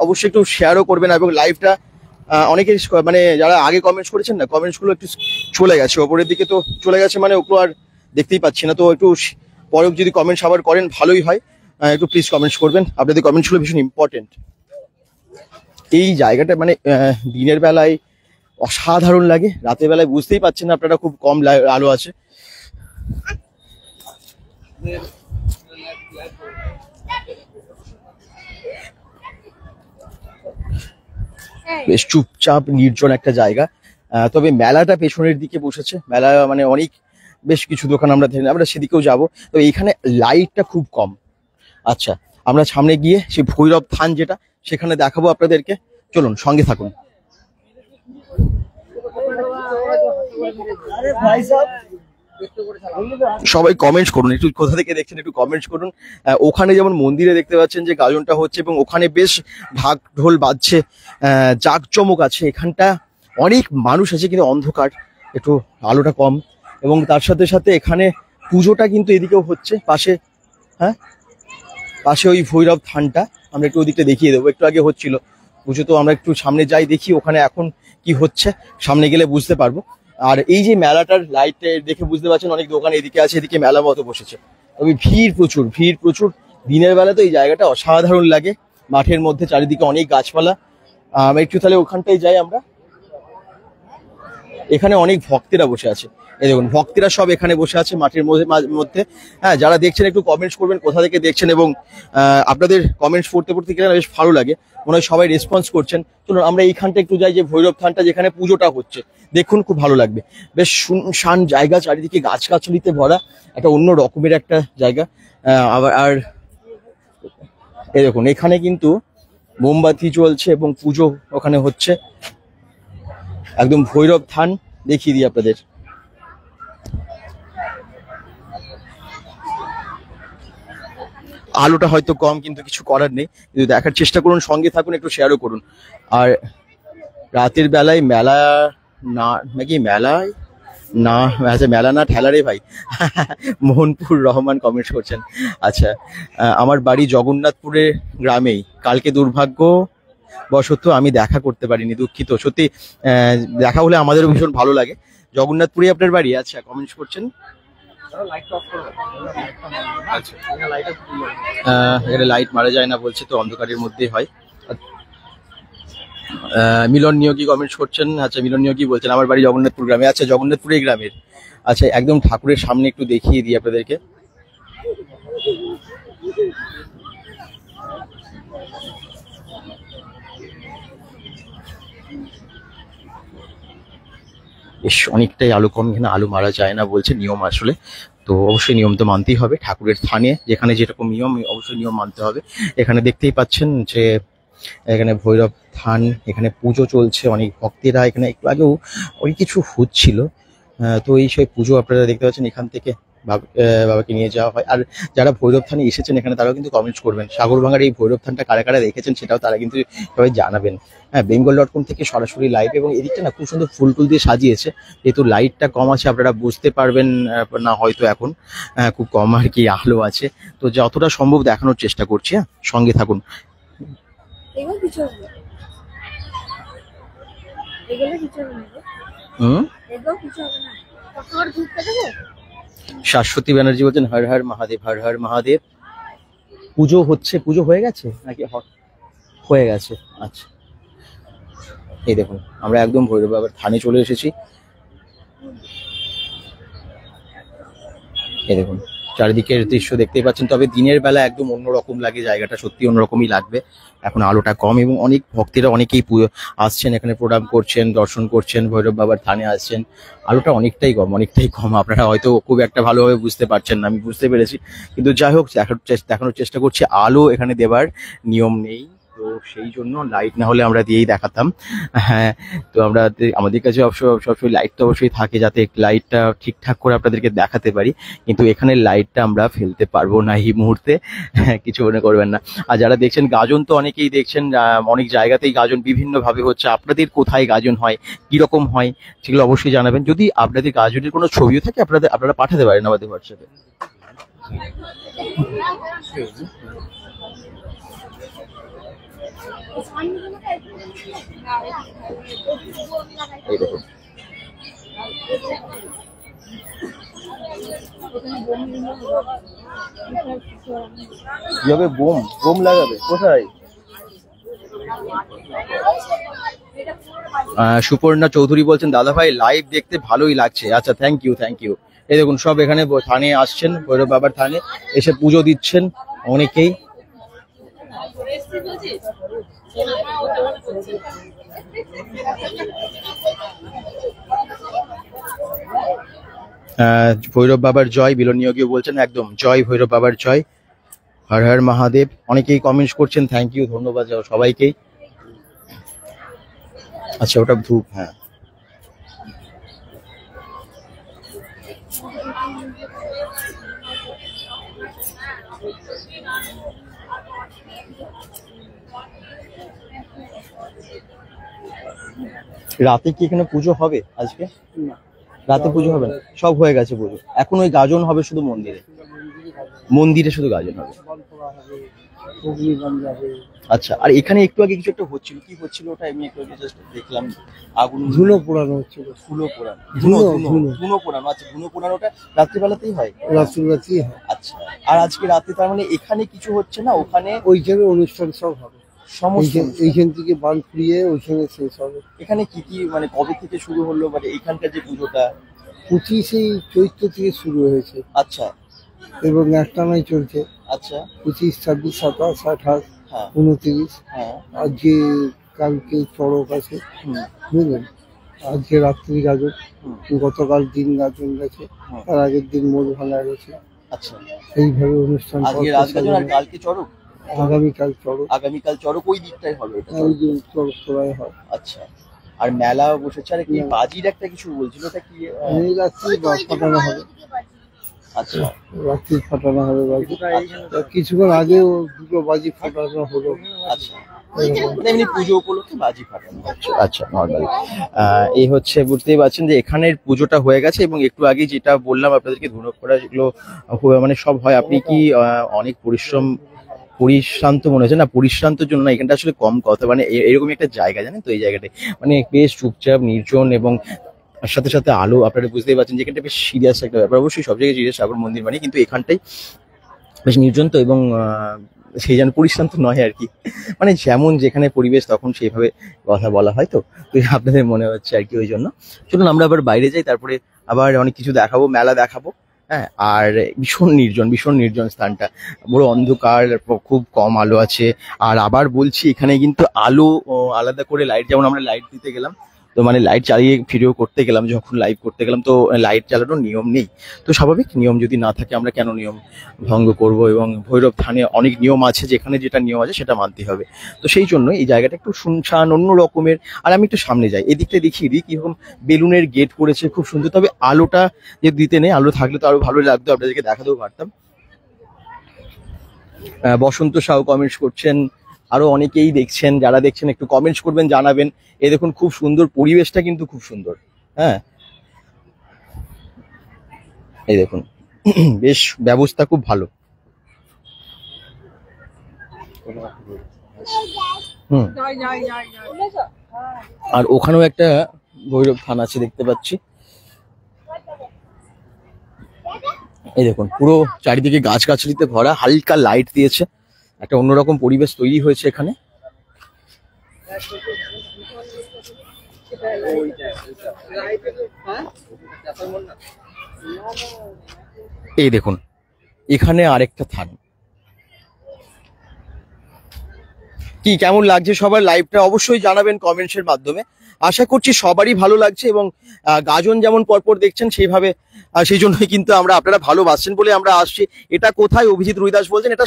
অবশ্যই একটু শেয়ারও করবেন, এবং লাইভটা অনেকেই মানে যারা আগে কমেন্টস করেছেন না, কমেন্টসগুলো একটু চলে গেছে ওপরের দিকে, তো চলে গেছে মানে ওগুলো আর দেখতেই পাচ্ছি না। তো একটু পরে যদি কমেন্টস আবার করেন ভালোই হয়, একটু প্লিজ কমেন্টস করবেন, আপনাদের কমেন্টসগুলো ভীষণ ইম্পর্টেন্ট। এই জায়গাটা মানে দিনের বেলায় অসাধারণ লাগে, রাতের বেলায় বুঝতেই পারছেন না আপনারা, খুব কম আলো আছে। বেশ চুপচাপ নির্জন একটা জায়গা, তবে মেলাটা পেছনের দিকে বসেছে। মেলা মানে অনেক বেশ কিছু দোকান আমরা সেদিকেও যাব। তো এইখানে লাইটটা খুব কম। আচ্ছা, আমরা সামনে গিয়ে সেই ভৈরব থান যেটা, সেখানে দেখাবো আপনাদেরকে, চলুন সঙ্গে থাকুন। সবাই কমেন্টস করুন, একটু কোথা থেকে দেখছেন একটু কমেন্টস করুন। ওখানে যেমন মন্দিরে দেখতে পাচ্ছেন যে গাজনটা হচ্ছে, এবং ওখানে বেশ ঢাক ঢোল বাজছে, জাঁকজমক আছে। এখানটা অনেক মানুষ আছে, কিন্তু অন্ধকার, একটু আলোটা কম। এবং তার সাথে সাথে এখানে পুজোটা কিন্তু এদিকেও হচ্ছে পাশে। হ্যাঁ, পাশে ওই ভৈরব থানটা আমরা একটু ওদিকটা দেখিয়ে দেবো। একটু আগে হচ্ছিল পুজো, তো আমরা একটু সামনে যাই, দেখি ওখানে এখন কি হচ্ছে, সামনে গেলে বুঝতে পারবো। আর এই যে মেলাটার লাইট দেখে বুঝতে পারছেন, অনেক দোকান এদিকে আছে, এদিকে মেলা মতো বসেছে। তবে ভিড় প্রচুর। দিনের বেলা তো এই জায়গাটা অসাধারণ লাগে, মাঠের মধ্যে চারিদিকে অনেক গাছপালা। একটু তাহলে ওখানটায় যাই আমরা। এখানে অনেক ভক্তেরা বসে আছে, এই দেখুন ভক্তেরা সব এখানে বসে আছে মাঠের মধ্যে। হ্যাঁ, যারা দেখছেন একটু কমেন্টস করবেন কোথা থেকে দেখছেন, এবং আপনাদের কমেন্টস পড়তে গেলে বেশ ভালো লাগে, মনে হয় সবাই রেসপন্স করছেন। চলুন আমরা এইখানটা একটু যাই, যে ভৈরব থানটা যেখানে পুজোটা হচ্ছে, দেখুন খুব ভালো লাগবে। বেশ শুনশান জায়গা, চারিদিকে গাছগাছালিতে ভরা, একটা অন্য রকমের একটা জায়গা। আর এই দেখুন এখানে কিন্তু মোমবাতি চলছে এবং পুজো ওখানে হচ্ছে। একদম ভৈরব থান দেখিয়ে দিই আপনাদের। আলোটা হয়তো কম, কিন্তু কিছু করার নেই, কিন্তু দেখার চেষ্টা করুন, সঙ্গে থাকুন, একটু শেয়ারও করুন। আর রাতের বেলায় মেলা না নাকি, মেলায় না, আচ্ছা মেলা না ঠেলা রে ভাই। মোহনপুর রহমান কমেন্টস করছেন। আচ্ছা, আমার বাড়ি জগন্নাথপুরের গ্রামেই, কালকে দুর্ভাগ্যবশত আমি দেখা করতে পারিনি, দুঃখিত। সত্যি দেখা হলে আমাদেরও ভীষণ ভালো লাগে। জগন্নাথপুরে আপনার বাড়ি? আচ্ছা, কমেন্টস করছেন। এখানে লাইট মারা যায় না বলছে, তো অন্ধকারের মধ্যে হয়। মিলন নিয়োগী কমেন্টস করছেন। আচ্ছা, মিলন নিয়োগী বলছেন আমার বাড়ি জগন্নাথপুর গ্রামে। আচ্ছা, জগন্নাথপুর এই গ্রামের। আচ্ছা, একদম ঠাকুরের সামনে একটু দেখিয়ে দিই আপনাদেরকে। বেশ অনেকটাই আলো কম, এখানে আলো মারা যায় না বলছে, নিয়ম আসলে। তো অবশ্যই নিয়ম তো মানতেই হবে, ঠাকুরের স্থানে যেখানে যেরকম নিয়ম, অবশ্যই নিয়ম মানতে হবে। এখানে দেখতেই পাচ্ছেন যে এখানে ভৈরব থান, এখানে পুজো চলছে, অনেক ভক্তেরা এখানে একটু আগেও অনেক কিছু হচ্ছিল। তো এই সব পুজো আপনারা দেখতে পাচ্ছেন, এখান থেকে বাবাকে নিয়ে যাওয়া হয়। আর যারা ভৈরব থানে এসেছেন এখানে, তারাও কিন্তু কমেন্টস করবেন, সাগরভাঙার এই ভৈরব থানটা কারা কারা দেখেছেন সেটাও তারা কিন্তু সবাই জানাবেন। হ্যাঁ, bengal.com থেকে সরাসরি লাইভ, এবং এদিকটা না খুব সুন্দর ফুল টুল দিয়ে সাজিয়েছে। যেহেতু লাইটটা কম আছে আপনারা বুঝতে পারবেন না হয়তো, এখন খুব কম আর কি আলো আছে, তো যতটা সম্ভব দেখানোর চেষ্টা করছি। হ্যাঁ, সঙ্গে থাকুন। শাশ্বতী ব্যানার্জি বলছেন হর হর মহাদেব, হর হর মহাদেব। পুজো হচ্ছে, পুজো হয়ে গেছে নাকি? হয়ে গেছে। আচ্ছা, এই দেখুন আমরা একদম ভৈরব বাবার থানে চলে এসেছি। এই দেখুন চারিদিকের দৃশ্য দেখতেই পাচ্ছেন। তবে দিনের বেলা একদম অন্যরকম লাগে, জায়গাটা সত্যি অন্যরকমই লাগবে। এখন আলোটা কম, এবং অনেক ভক্তেরা অনেকেই আসছেন এখানে, প্রণাম করছেন, দর্শন করছেন, ভৈরব বাবার থানে আসছেন। আলোটা অনেকটাই কম। আপনারা হয়তো খুব একটা ভালোভাবে বুঝতে পারছেন না, আমি বুঝতে পেরেছি, কিন্তু যাই হোক দেখানোর চেষ্টা করছি। আলো এখানে দেবার নিয়ম নেই, তো সেই জন্য লাইট না হলে আমরা দিয়েই দেখাতাম। হ্যাঁ, তো আমাদের কাছে সবসময় লাইট তো অবশ্যই থাকে, যাতে লাইটটা ঠিকঠাক করে আপনাদেরকে দেখাতে পারি, কিন্তু এখানে লাইটটা আমরা ফেলতে পারবো না এই মুহূর্তে। হ্যাঁ, কিছু মনে করবেন না। আর যারা দেখছেন গাজন, তো অনেকেই দেখছেন অনেক জায়গাতেই গাজন বিভিন্ন ভাবে হচ্ছে। আপনাদের কোথায় গাজন হয়, কিরকম হয়, সেগুলো অবশ্যই জানাবেন। যদি আপনাদের গাজনের কোনো ছবিও থাকে আপনারা পাঠাতে পারেন আমাদের হোয়াটসঅ্যাপে। কিভাবে বোম লাগাবে কোথায়? সুপর্ণা চৌধুরী বলছেন দাদা ভাই লাইভ দেখতে ভালোই লাগছে। আচ্ছা, থ্যাংক ইউ। এই দেখুন সব এখানে থানে আসছেন, ভৈরব বাবার থানে এসে পুজো দিচ্ছেন অনেকেই। ভৈরব বাবার জয়, বিলনীয় বলছেন একদম জয় ভৈরব বাবার জয়, হর হর মহাদেব। অনেকেই কমেন্টস করছেন, থ্যাংক ইউ, ধন্যবাদ সবাইকেই। আচ্ছা, ওটা ধূপ। হ্যাঁ, রাতে কি এখানে পুজো হবে আজকে? রাতে পুজো হবে না, সব হয়ে গেছে পুজো। এখন ওই গাজন হবে শুধু মন্দিরে শুধু গাজন হবে। আচ্ছা, আর এখানে একটু আগে কিছু একটা হচ্ছিল, কি হচ্ছিল ওটা? আমি একটু আগে জাস্ট দেখলাম আগুন, ধুনো পোড়ানো হচ্ছিল। ধুনো পোড়ানো। আচ্ছা, ধুনো পোড়ানোটা রাত্রিবেলাতেই হয়? রাত্রিবেলাতেই হয়। আচ্ছা, আর আজকে রাতে তার মানে এখানে কিছু হচ্ছে না, ওখানে ওইখানে অনুষ্ঠান সব হবে। এইখান থেকে বান ফুরিয়ে ওইখানে শেষ হবে। এখানে কি কি মানে কবে থেকে শুরু হলো, মানে এইখানকার যে পুজোটা? 25 চৈত্র থেকে শুরু হয়েছে। আচ্ছা, এবং একটানাই চলছে। আচ্ছা, 25, 26, 27, 28, 29। হ্যাঁ, আজকে কালকে চড়ক আছে, বুঝলেন? আজকে রাত্রি গাজন, গতকাল দিন গাজন গেছে, তার আগের দিন মোড় ভাঙা গেছে। আচ্ছা, এইভাবে অনুষ্ঠান। আজকে রাত গাজন আর কালকে চড়ক, আগামীকাল চড়ক ওই দিকটাই হবে, ওই দিন চড়ক তোলাই হয়। আচ্ছা, আর মেলা বসেছে। আর কি বাজির একটা কিছু বলছিল, ওটা কি? রাত্রি ফাটানো হবে। আচ্ছা, রাত্রি ফাটানো হবে বাজি। কিছুক্ষণ আগেও দুটো বাজি ফাটানো হলো। আচ্ছা, এমনি পুজো উপলক্ষে বাজি ফাটানো। আচ্ছা, নর্মাল। এই হচ্ছে, বুঝতেই পারছেন যে এখানের পুজোটা হয়ে গেছে। এবং একটু আগে যেটা বললাম আপনাদেরকে, ধুনো পোড়া যেগুলো মানে সব হয়। আপনি কি অনেক পরিশ্রান্ত মনে হচ্ছে? না, পরিশ্রান্তর জন্য না, এখানটা আসলে কম কথা, মানে এরকমই একটা জায়গা, জানেন তো? এই জায়গাটায় মানে বেশ চুপচাপ, নির্জন, এবং সাথে সাথে আলো। আপনারা বুঝতেই পারছেন যে এখানটা বেশ সিরিয়াস একটা ব্যাপার। অবশ্যই সব জায়গায় সিরিয়াস ঠাকুর মন্দির মানে, কিন্তু এখানটাই বেশ নির্জন তো, এবং সেই যেন পরিশ্রান্ত নয় আর কি। মানে যেমন যেখানে পরিবেশ তখন সেইভাবে কথা বলা হয়। তো আপনাদের মনে হচ্ছে আর কি, ওই জন্য। চলুন আমরা আবার বাইরে যাই, তারপরে আবার অনেক কিছু দেখাবো, মেলা দেখাবো। হ্যাঁ, আর ভীষণ নির্জন স্থানটা, পুরো অন্ধকার, খুব কম আলো আছে। আর আবার বলছি, এখানে কিন্তু আলো আলাদা করে লাইট, যেমন আমরা লাইট দিতে গেলাম, তো মানে লাইট চালিয়ে ভিডিও করতে গেলাম, যখন লাইভ করতে গেলাম, তো লাইট চালানোর নিয়ম নেই। তো স্বাভাবিক, নিয়ম যদি না থাকে আমরা কেন নিয়ম ভঙ্গ করব? এবং ভৈরব থানে অনেক নিয়ম আছে, যেখানে যেটা নিয়ম আছে সেটা মানতে হবে। তো সেই জন্য এই জায়গাটা একটু শুনশান, অন্য রকমের। আর আমি একটু সামনে যাই, এদিকটা দেখিয়ে দিই কিরকম বেলুনের গেট করেছে, খুব সুন্দর। তবে আলোটা যে দিতে নেই, আলো থাকলে তো আরো ভালো লাগতো, আপনাদেরকে দেখাতেও পারতাম। বসন্ত সাউ কমেন্টস করছেন, আরো অনেকেই দেখছেন। যারা দেখছেন একটু কমেন্টস করবেন, জানাবেন। এই দেখুন খুব সুন্দর পরিবেশটা, কিন্তু খুব সুন্দর। হ্যাঁ, এই দেখুন বেশ ব্যবস্থা খুব ভালো। আর ওখানেও একটা ভৈরব থান আছে, দেখতে পাচ্ছি। এই দেখুন পুরো চারিদিকে গাছগাছালিতে ভরা, হালকা লাইট দিয়েছে, একটা অন্যরকম পরিবেশ তৈরি হয়েছে এখানে। এই দেখুন এখানে আরেকটা থান। কি কেমন লাগছে সবার লাইভটা অবশ্যই জানাবেন কমেন্টসের মাধ্যমে। আশা করছি সবারই ভালো লাগছে এবং গাজন যেমন পরপর দেখছেন সেইভাবে সেই জন্যই কিন্তু আপনারা ভালোবাসছেন বলে আমরা আসছি। এটা কোথায়? অভিজিৎ রুইদাস বলছেন এটা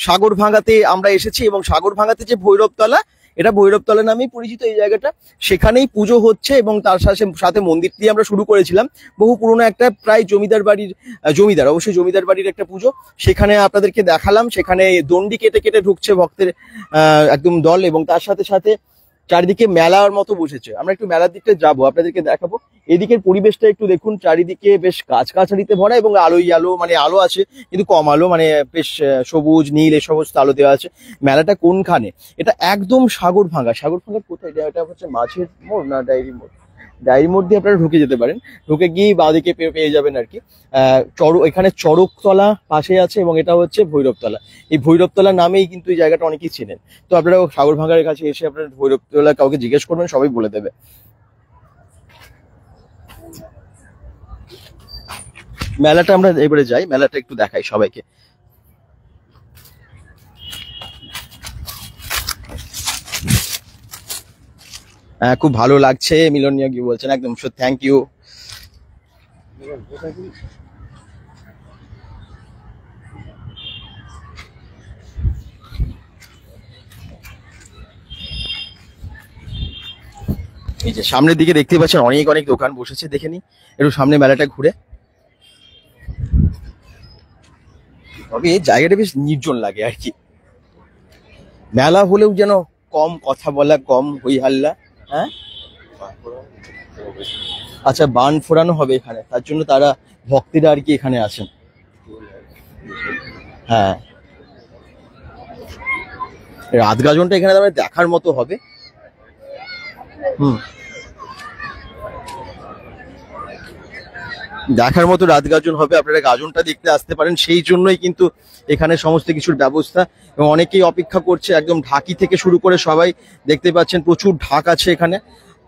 সাগরভাঙ্গাতে আমরা এসেছি এবং সাগরভাঙ্গাতে যে ভৈরবতলা, এটা ভৈরবতলা নামেই পরিচিত এই জায়গাটা। সেখানেই পুজো হচ্ছে এবং তার সাথে মন্দির দিয়ে আমরা শুরু করেছিলাম। বহু পুরনো একটা প্রায় অবশ্যই জমিদার বাড়ির একটা পুজো। সেখানে আপনাদেরকে দেখালাম, সেখানে দণ্ডি কেটে কেটে ঢুকছে ভক্তের একদম দল এবং তার সাথে সাথে চারিদিকে মেলার মতো বসেছে। আমরা একটু মেলার দিকটা যাবো, আপনাদেরকে দেখাবো। এদিকের পরিবেশটা একটু দেখুন, চারিদিকে বেশ গাছগাছালিতে ভরা এবং আলো আছে কিন্তু কম আলো, মানে বেশ সবুজ নীল এই সমস্ত আলো দেওয়া আছে। মেলাটা কোনখানে? এটা একদম সাগরভাঙ্গার কোথায়? এটা হচ্ছে মাছের মোড় না ডায়েরি মোড় দিয়ে আপনারা ঢুকে যেতে পারেন। ঢুকে গিয়ে বাঁদিকে পেয়ে যাবেন আর কি। এখানে চড়কতলা পাশে আছে এবং এটা হচ্ছে ভৈরবতলা। এই ভৈরবতলা নামেই কিন্তু এই জায়গাটা অনেকেই চেনেন। তো আপনারা সাগরভাঙ্গার কাছে এসে আপনারা ভৈরবতলা কাউকে জিজ্ঞেস করবেন, সবাই বলে দেবে। মেলাটা আমরা এবারে যাই, মেলাটা একটু দেখাই সবাইকে। খুব ভালো লাগছে, মিলনীয় কি বলছেন, একদম থ্যাংক ইউ। এই যে সামনের দিকে দেখতে পাচ্ছেন অনেক দোকান বসেছে, দেখে নি একটু সামনে মেলাটা ঘুরে। তবে এই জায়গাটা বেশ নির্জন লাগে আর কি। মেলা হলেও যেন কম কথা বলা, কম হই হাল্লা। হ্যাঁ, আচ্ছা, বান ফোড়ানো হবে এখানে, তার জন্য তারা ভক্তরা আর কি এখানে আছেন। হ্যাঁ, রাত গাজনটা এখানে দেখার মতো হবে। দেখার মতো রাত গাজন হবে, আপনারা গাজনটা দেখতে আসতে পারেন। সেই জন্যই কিন্তু এখানে সমস্ত কিছুর ব্যবস্থা এবং অনেকেই অপেক্ষা করছে। একদম ঢাকি থেকে শুরু করে সবাই দেখতে পাচ্ছেন, প্রচুর ঢাক আছে এখানে।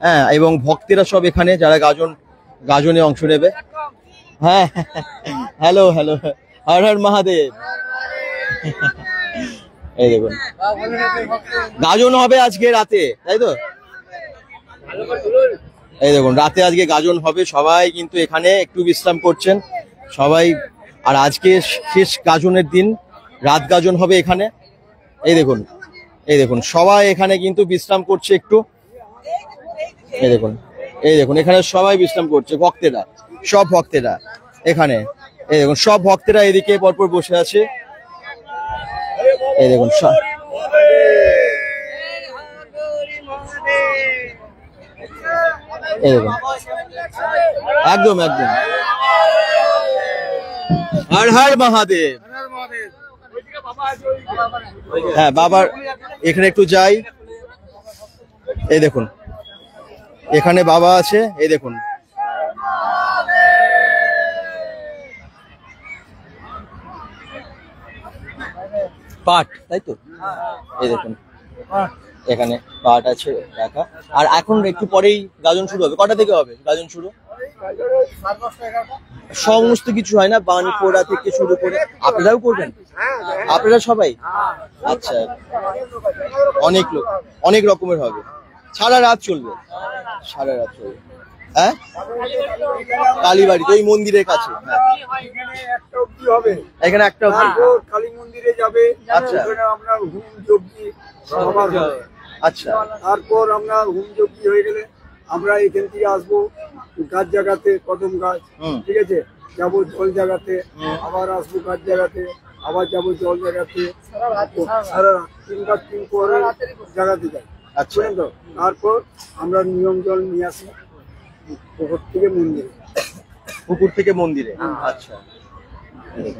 হ্যাঁ, এবং ভক্তেরা সব এখানে যারা গাজনে অংশ নেবে। হ্যাঁ, হ্যালো হর হর মহাদেব। এই দেখুন গাজন হবে আজকে রাতে, তাই তো? এই দেখুন রাতে আজকে গাজন হবে, সবাই কিন্তু এখানে একটু বিশ্রাম করছেন সবাই। আর আজকে শেষ গাজনের দিন, রাত গাজন হবে এখানে। এই দেখুন সবাই এখানে কিন্তু বিশ্রাম করছে একটু। এই দেখুন এখানে সবাই বিশ্রাম করছে, সব ভক্তেরা এখানে। এই দেখুন সব ভক্তেরা এদিকে পরপর বসে আছে। এই দেখুন একদম হর হর মহাদেব। হ্যাঁ, বাবার এখানে একটু যাই। এই দেখুন এখানে বাবা আছে, এই দেখুন। পাট, তাই তো? এই দেখুন এখানে পাট আছে রাখা। আর এখন একটু পরেই গাজন শুরু হবে। কটা থেকে হবে গাজন শুরু? সমস্ত কিছু হয় না, বান পোড়া থেকে শুরু করে। আপনারাও করবেন? আপনারা সবাই? আচ্ছা, অনেক রকমের হবে। সারা রাত চলবে। হ্যাঁ, কালীবাড়িতে ওই মন্দিরের কাছে। এখানে একটা কালী মন্দিরে যাবে। আচ্ছা, আমরা হুম যজ্ঞি আচ্ছা, তারপর আমরা হুম যজ্ঞি হয়ে গেলে আমরা এখান থেকে আসবো গাছ জায়গাতে, কদম গাছ। ঠিক আছে, যাবো জল জায়গাতে, আবার আসবো গাছ জায়গাতে, আবার যাবো জল জায়গাতে। সারা রাত 3 পরে জায়গাতে যাই। আচ্ছা, তো তারপর আমরা নিয়ম জল নিয়ে আসি পুকুর থেকে মন্দিরে। আচ্ছা,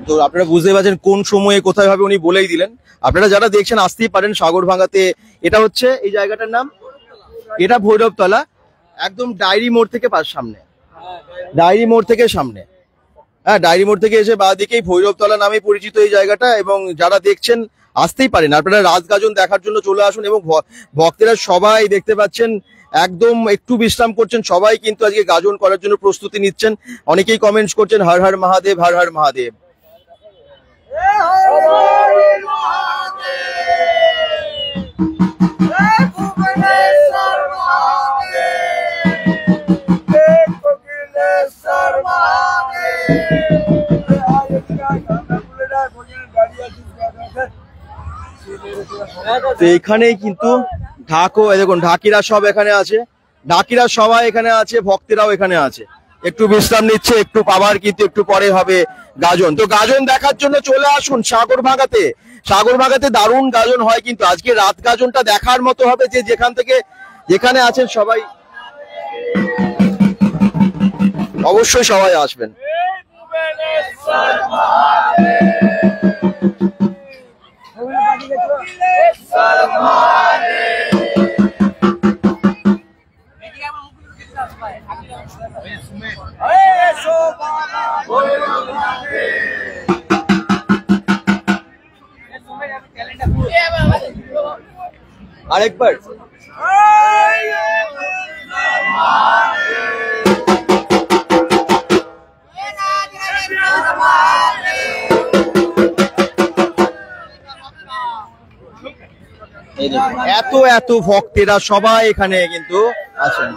তো আপনারা বুঝতে পারছেন কোন সময়ে কোথায় হবে, উনি বলেই দিলেন। আপনারা যারা দেখছেন আসতেই পারেন সাগরভাঙ্গাতে। এটা হচ্ছে এই জায়গাটার নাম, এটা ভৈরবতলা, একদম ডায়েরি মোড় থেকে সামনে। হ্যাঁ, ডায়েরি মোড় থেকে এসে বাঁ দিকেই ভৈরবতলা নামে পরিচিত এই জায়গাটা। এবং যারা দেখছেন আসতেই পারেন, আপনারা রাত গাজন দেখার জন্য চলে আসুন। এবং ভক্তেরা সবাই দেখতে পাচ্ছেন একদম একটু বিশ্রাম করছেন, সবাই কিন্তু আজকে গাজন করার জন্য প্রস্তুতি নিচ্ছেন। অনেকেই কমেন্টস করছেন হর হর মহাদেব, হর হর মহাদেব। তো এখানেই কিন্তু ঢাকও দেখুন, ঢাকিরা সব এখানে আছে, ঢাকিরা সবাই এখানে আছে, ভক্তেরাও এখানে আছে, একটু বিশ্রাম নিচ্ছে, একটু পাবার কিন্তু একটু পরে হবে গাজন। তো গাজন দেখার জন্য চলে আসুন সাগরভাগাতে। সাগরভাগাতে দারুণ গাজন হয়, কিন্তু আজকে রাত গাজনটা দেখার মতো হবে। যে যেখান থেকে যেখানে আছেন সবাই অবশ্যই সবাই আসবেন। আরেকবার এত এত ভক্তেরা সবাই এখানে কিন্তু আছেন।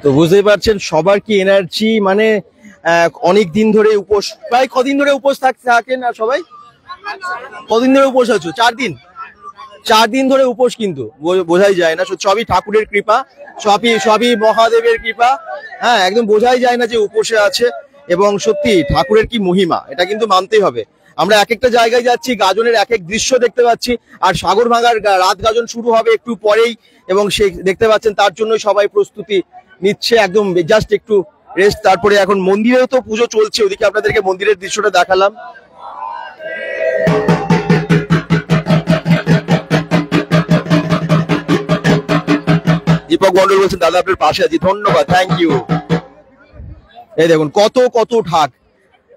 তো বুঝতেই পারছেন সবার কি এনার্জি, মানে অনেক দিন ধরে উপোস, প্রায় কদিন ধরে উপোস থাকেন আর সবাই কদিন ধরে উপোস আছো? 4 দিন, 4 দিন ধরে উপোস, কিন্তু বোঝাই যায় না, সবই ঠাকুরের কৃপা, সবই মহাদেবের কৃপা। হ্যাঁ, একদম বোঝাই যায় না যে উপোসে আছে, এবং সত্যি ঠাকুরের কি মহিমা, এটা কিন্তু মানতেই হবে। আমরা এক একটা জায়গায় যাচ্ছি, গাজনের এক এক দৃশ্য দেখতে পাচ্ছি, আর সাগরভাগার রাত গাজন শুরু হবে একটু পরেই, এবং সে দেখতে পাচ্ছেন তার জন্যই সবাই প্রস্তুতি নিচ্ছে, একদম জাস্ট একটু রেস্ট। তারপরে এখন মন্দিরেও তো পুজো চলছে, ওদিকে আপনাদেরকে মন্দিরের দৃশ্যটা দেখালাম। দীপক মন্ডল বলছেন দাদা আপনার পাশে আছি, ধন্যবাদ, থ্যাংক ইউ। এই দেখুন কত কত ঢাক,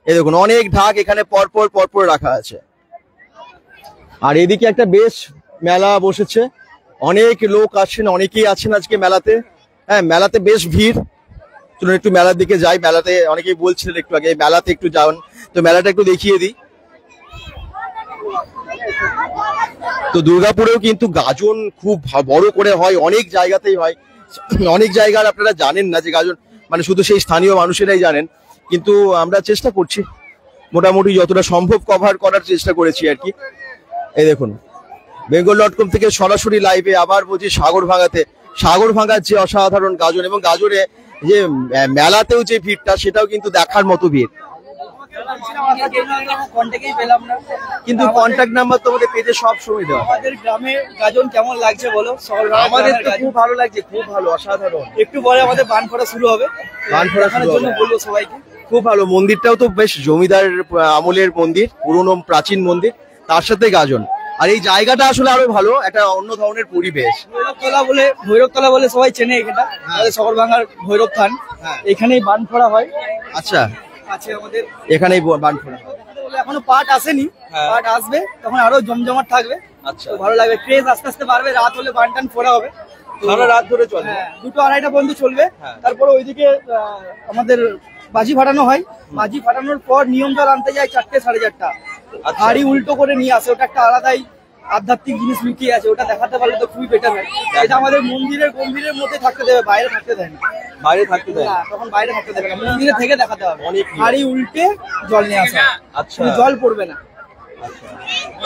এই দেখুন অনেক ঢাক এখানে পরপর পরপর রাখা আছে। আর এদিকে একটা বেশ মেলা বসেছে, অনেক লোক আসছেন, অনেকেই আছেন আজকে মেলাতে। হ্যাঁ, মেলাতে বেশ ভিড়। চলুন একটু মেলার দিকে যাই। মেলাতে অনেকেই বলছিলেন একটু আগে মেলাতে একটু যান, তো মেলাটা একটু দেখিয়ে দিই। তো দুর্গাপুরেও কিন্তু গাজন খুব বড় করে হয়, অনেক জায়গাতেই হয়, অনেক জায়গার আপনারা জানেন না যে গাজন মানে শুধু সেই স্থানীয় মানুষেরাই জানেন, কিন্তু আমরা চেষ্টা করছি মোটামুটি যতটা সম্ভব কভার করার চেষ্টা করেছি আর কি। এই দেখুন bengal.com থেকে সরাসরি লাইভে আবার বলছি সাগরভাগার যে অসাধারণ গাজন, এবং গাজনে যে মেলাতেও যে ভিড়টা সেটাও কিন্তু দেখার মতো ভিড়। কিন্তু কন্ট্যাক্ট নাম্বার তোমাদের পেজে সব সময় দেওয়া। আমাদের গ্রামে গাজন কেমন লাগছে বলো? আমাদের তো খুব ভালো লাগছে, খুব ভালো, অসাধারণ। একটু পরে আমাদের বানফোড়া শুরু হবে, বানফোড়া দেখানোর জন্য বলবো সবাইকে। খুব ভালো, মন্দিরটাও তো বেশ জমিদার আমলের মন্দির, পুরনো প্রাচীন মন্দির, তার সাথে গাজন, আর এই জায়গাটা আসলে আরো ভালো, একটা অন্য ধরনের পরিবেশ। ভৈরবতলা বলে সবাই চেনে এটা, আমাদের সাগরভাগার ভৈরব থান, এখানেই বানফোড়া হয়। আচ্ছা, আছে আমাদের এখানেই বানফোড়া। এখনো পাট আসেনি, পাট আসবে তখন আরো জমজমাট থাকবে। আচ্ছা, ভালো লাগবে, ক্রেজ আস্তে আস্তে বাড়বে, রাত হলে বান টান ফোড়া হবে, সারা রাত ধরে চলে, 2-2:30 পর্যন্ত চলবে। তারপরে ওইদিকে আমাদের বাজি ফাটানো হয়, বাজি ফাটানোর পর নিয়ম জল আনতে যায় 4টে 4:30। হাড়ি উল্টো করে নিয়ে আসে, ওটা একটা আলাদাই আধ্যাত্মিক জিনিস লুকিয়ে আছে, ওটা দেখাতে পারলে তো খুবই বেটার হয়। এটা আমাদের মন্দিরের গম্ভীরের মধ্যে থাকতে দেবে, বাইরে থাকতে দেয় না। বাইরে থাকতে দেয় না, তখন বাইরে থাকতে দেবে না, মন্দিরে থেকে দেখাতে হবে। অনেক হাড়ি উল্টে জল নিয়ে আসে, আচ্ছা, জল পড়বে না।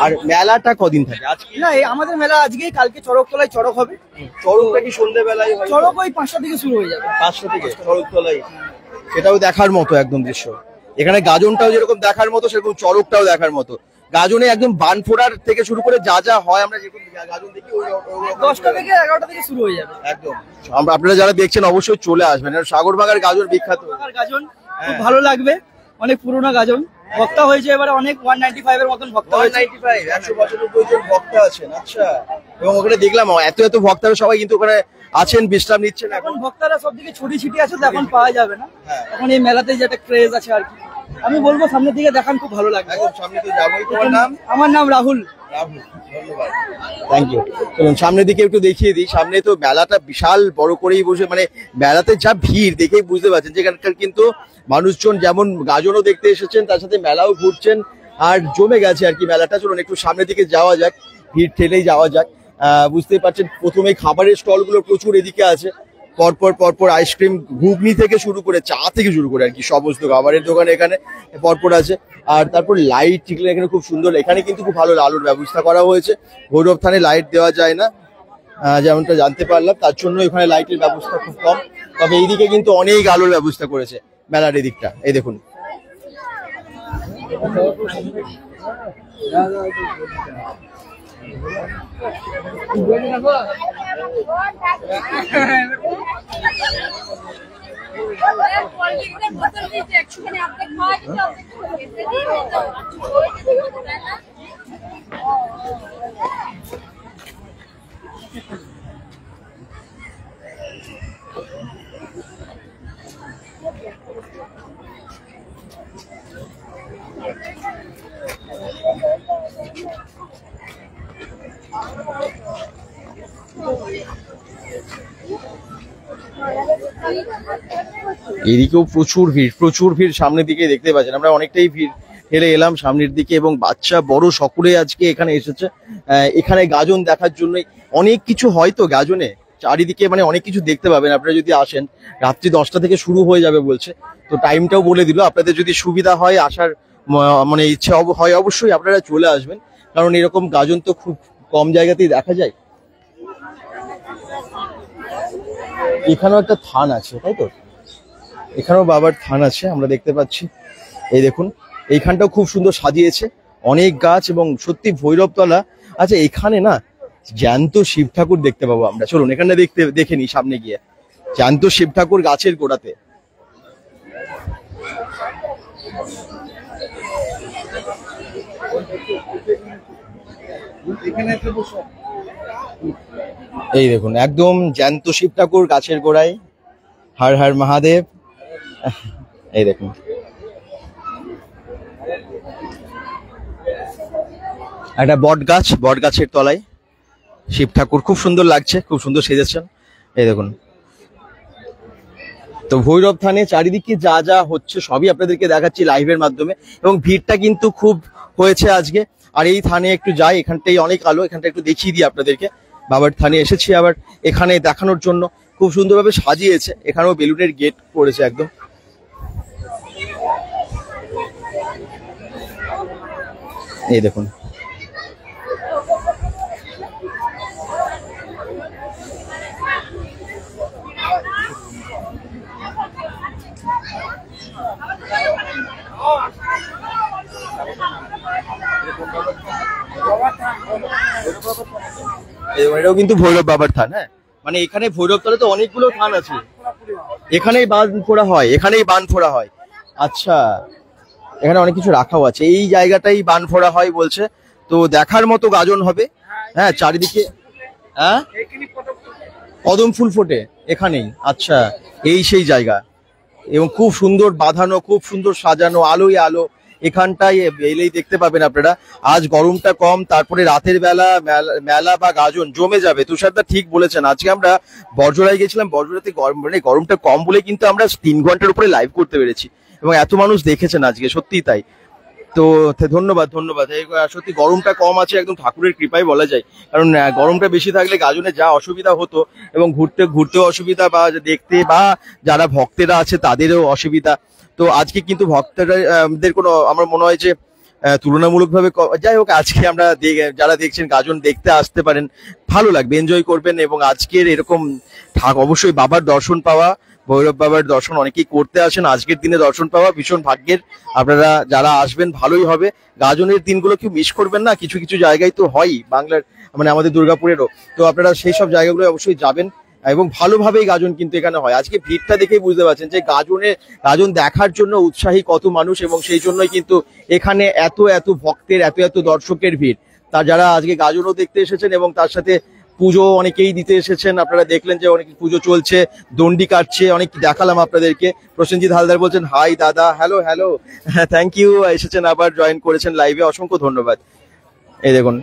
আর মেলাটা কদিন থাকে? আজকে না, এই আমাদের মেলা আজকেই, কালকে চড়কতলায় চড়ক হবে। চড়কটা কি সন্ধ্যেবেলায় হয়? চড়ক ওই 5টা থেকে শুরু হয়ে যাবে, 5টা থেকে চড়কতলায়, সেটাও দেখার মতো একদম দৃশ্য। এখানে গাজনটাও যেরকম দেখার মতো, সেরকম চড়কটাও দেখার মতো। গাজনে একদম বানফোড়ার থেকে শুরু করে যা যা হয় আমরা যেরকম গাজন দেখি, 10টা থেকে 11টা থেকে শুরু হয়ে যাবে একদম। আপনারা যারা দেখছেন অবশ্যই চলে আসবেন, সাগরভাগার গাজন বিখ্যাত গাজন, খুব ভালো লাগবে। অনেক পুরোনো গাজন, ভক্তা হয়েছে এবারে অনেক, 195 এর মতন ভক্তা হয়েছে। 195 195 জন ভক্তা আছেন। আচ্ছা, এবং ওখানে দেখলাম এত এত ভক্তরা সবাই কিন্তু ওখানে আছেন, বিশ্রাম নিচ্ছেন। এখন ভক্তরা সবদিকে ছড়িয়ে ছিটিয়ে আছে, তো এখন পাওয়া যাবে না। এখন এই মেলাতে যেটা ক্রেজ আছে আর কি, আমি বলবো সামনের দিকে দেখান, খুব ভালো লাগবে। একদম সামনে তো যাবোই। তোমার নাম? আমার নাম রাহুল, থ্যাংক ইউ। চলুন সামনের দিকে একটু দেখিয়ে দিই। সামনে তো মেলাটা বিশাল বড় করেই বসে, মানে মেলাতে যা ভিড় দেখেই বুঝতে পারছেন যে এখানকার কিন্তু মানুষজন যেমন গাজনও দেখতে এসেছেন, তার সাথে মেলাও ঘুরছেন, আর জমে গেছে আর কি মেলাটা। চলুন একটু সামনের দিকে যাওয়া যাক, ভিড় ঠেলেই যাওয়া যাক। বুঝতেই পারছেন প্রথমে খাবারের স্টলগুলো প্রচুর এদিকে আছে, পরপর আইসক্রিম, ঘুগনি থেকে শুরু করে চা থেকে শুরু করে আর কি সমস্ত খাবারের দোকান এখানে পরপর আছে। আর তারপর লাইট টিকলে এখানে খুব সুন্দর, এখানে কিন্তু খুব ভালো আলোর ব্যবস্থা করা হয়েছে। ভৈরব থানে লাইট দেওয়া যায় না যেমনটা জানতে পারলাম, তার জন্য এখানে লাইটের ব্যবস্থা খুব কম। তবে এইদিকে কিন্তু অনেক আলোর ব্যবস্থা করেছে মেলার এদিকটা, এই দেখুন। এদিকেও প্রচুর ভিড় সামনের দিকে দেখতে পাচ্ছেন। আমরা অনেকটাই ভিড় ঠেলে এলাম সামনের দিকে, এবং বাচ্চা বড় সকলে আজকে এখানে এসেছে এখানে গাজন দেখার জন্য। অনেক কিছু হয় তো গাজনে, চারিদিকে মানে অনেক কিছু দেখতে পাবেন আপনারা যদি আসেন। রাত্রি 10টা থেকে শুরু হয়ে যাবে বলছে, তো টাইমটাও বলে দিল। আপনাদের যদি সুবিধা হয় আসার মানে ইচ্ছা হয় অবশ্যই আপনারা চলে আসবেন, কারণ এরকম গাজন তো খুব কম জায়গাতেই দেখা যায়। এখানেও একটা থান আছে, তাই তো? এখানেও বাবার থান আছে আমরা দেখতে পাচ্ছি। এই দেখুন এইখানটাও খুব সুন্দর সাজিয়েছে, অনেক গাছ এবং সত্যি ভৈরবতলা। আচ্ছা এখানে না জ্যান্ত শিব ঠাকুর দেখতে পাবো আমরা। চলুন এখানে দেখে নি সামনে গিয়ে। জ্যান্ত শিব ঠাকুর গাছের গোড়াতে। এই দেখুন একদম জ্যান্ত শিব ঠাকুর গাছের গোড়ায়। হর হর মহাদেব। এই দেখুন একটা বট গাছের তলায় শিব ঠাকুর, খুব সুন্দর লাগছে, খুব সুন্দর সেজেছেন। এই দেখুন। তো ভৈরব থানে চারিদিকে যা যা হচ্ছে সবই আপনাদেরকে দেখাচ্ছি লাইভের মাধ্যমে, এবং ভিড়টা কিন্তু খুব হয়েছে আজকে। আর এই থানে একটু যাই, এখানটাই অনেক আলো, এখানটা একটু দেখিয়ে দিই আপনাদেরকে। বাবার থানে এসেছি আবার এখানে দেখানোর জন্য, খুব সুন্দরভাবে সাজিয়েছে। এখানেও বেলুনের গেট করেছে একদম। এই দেখুন এটাও কিন্তু ভৈরব বাবার থান। হ্যাঁ মানে এখানে ভৈরবতলা তো অনেকগুলো থান আছে, এখানেই বান ফোড়া হয়। আচ্ছা এখানে অনেক কিছু রাখাও আছে, এই জায়গাটাই বান ফোড়া হয় বলছে। তো দেখার মতো গাজন হবে। হ্যাঁ চারিদিকে হ্যাঁ কদম ফুল ফোটে এখানেই। আচ্ছা এই সেই জায়গা, এবং খুব সুন্দর বাঁধানো, খুব সুন্দর সাজানো, আলোয় আলো। এখানটায় এলেই দেখতে পাবেন আপনারা। আজ গরমটা কম, তারপরে রাতের বেলা মেলা বা গাজন জমে যাবে। তুষারদা ঠিক বলেছেন। আজকে আমরা বর্জরায় গেছিলাম, বর্জরাতে গরমটা কম বলে কিন্তু আমরা 3 ঘন্টার উপরে লাইভ করতে পেরেছি, এবং এত মানুষ দেখেছেন আজকে, সত্যিই তাই। তো ধন্যবাদ। সত্যি গরমটা কম আছে, একদম ঠাকুরের কৃপাই বলা যায়। কারণ গরমটা বেশি থাকলে গাজনে যা অসুবিধা হতো, এবং ঘুরতেও অসুবিধা, বা দেখতে বা যারা ভক্তেরা আছে তাদেরও অসুবিধা। তো আজকে কিন্তু ভক্তদের কোনো আমার মনে হয় যে তুলনামূলকভাবে যাই হোক, আজকে আমরা যারা দেখছেন গাজন দেখতে আসতে পারেন, ভালো লাগবে, এনজয় করবেন। এবং আজকের এরকম অবশ্যই বাবার দর্শন পাওয়া, ভৈরব বাবার দর্শন অনেকেই করতে আসেন, আজকের দিনে দর্শন পাওয়া ভীষণ ভাগ্যের। আপনারা যারা আসবেন ভালোই হবে। গাজনের দিনগুলো কেউ মিস করবেন না, কিছু কিছু জায়গায় তো হয় বাংলার, মানে আমাদের দুর্গাপুরেরও। তো আপনারা সেই সব জায়গাগুলো অবশ্যই যাবেন, এবং ভালোভাবেই গাজন কিন্তু এখানে হয়। আজকে ভিড়টা দেখেই বুঝতে পারছেন যে গাজন দেখার জন্য উৎসাহী কত মানুষ, এবং সেই জন্যই কিন্তু এখানে এত ভক্তের, এত দর্শকের ভিড়। তার যারা আজকে গাজনও দেখতে এসেছেন, এবং তার সাথে পুজো অনেকেই দিতে এসেছেন। আপনারা দেখলেন যে অনেক পুজো চলছে, দণ্ডি কাটছে, অনেক দেখালাম আপনাদেরকে। প্রসেনজিৎ হালদার বলছেন হাই দাদা, হ্যালো থ্যাংক ইউ, এসেছেন আবার জয়েন করেছেন লাইভে, অসংখ্য ধন্যবাদ। এই দেখুন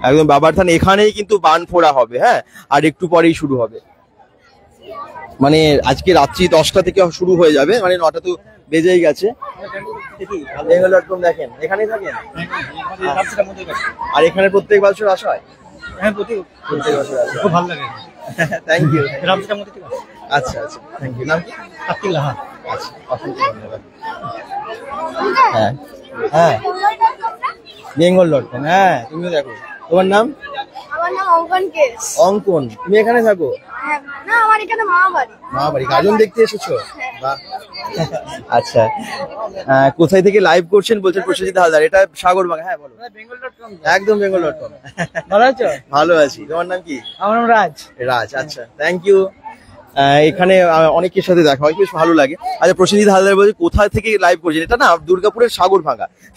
একদম বাবার থান, এখানেই কিন্তু বান ফোড়া হবে। হ্যাঁ, আর একটু পরেই শুরু হবে, মানে আজকে রাত্রি 10টা থেকে শুরু হয়ে যাবে, মানে 9টা তো বেজেই গেছে। বেঙ্গল.com দেখেন, এখানেই থাকেন? আর এখানে প্রত্যেক বছর আসা হয়? হ্যাঁ, প্রত্যেক বছর আসা। খুব ভালো লাগে। Thank you. আচ্ছা আচ্ছা, থ্যাংক ইউ। নাম কি? কার্তিক লাহা। আচ্ছা, অসংখ্য ধন্যবাদ। হ্যাঁ হ্যাঁ, বেঙ্গল.com। হ্যাঁ, তুমিও দেখো। তোমার নাম? আমার নাম অঙ্কন কেস। অঙ্কন, তুমি এখানে থাকো? না, আমার এখানে মামাবাড়ি। মামাবাড়ি। গাজন দেখতে এসেছো? বাহ। আচ্ছা, কোথায় থেকে লাইভ করছেন বলছেন? প্রসেনজিৎ হালদার, এটা সাগরবাঙ্গা। হ্যাঁ বলো। বেঙ্গল.com। একদম বেঙ্গল.com। ভালো আছো? ভালো আছি। তোমার নাম কি? আমার নাম রাজ। রাজ, আচ্ছা, থ্যাংক ইউ। এখানে অনেকের সাথে দেখা হয়, বেশ ভালো লাগে। আচ্ছা, প্রসেনজিৎ হালদার বলছে কোথা থেকে লাইভ করছেন? এটা না দুর্গাপুরের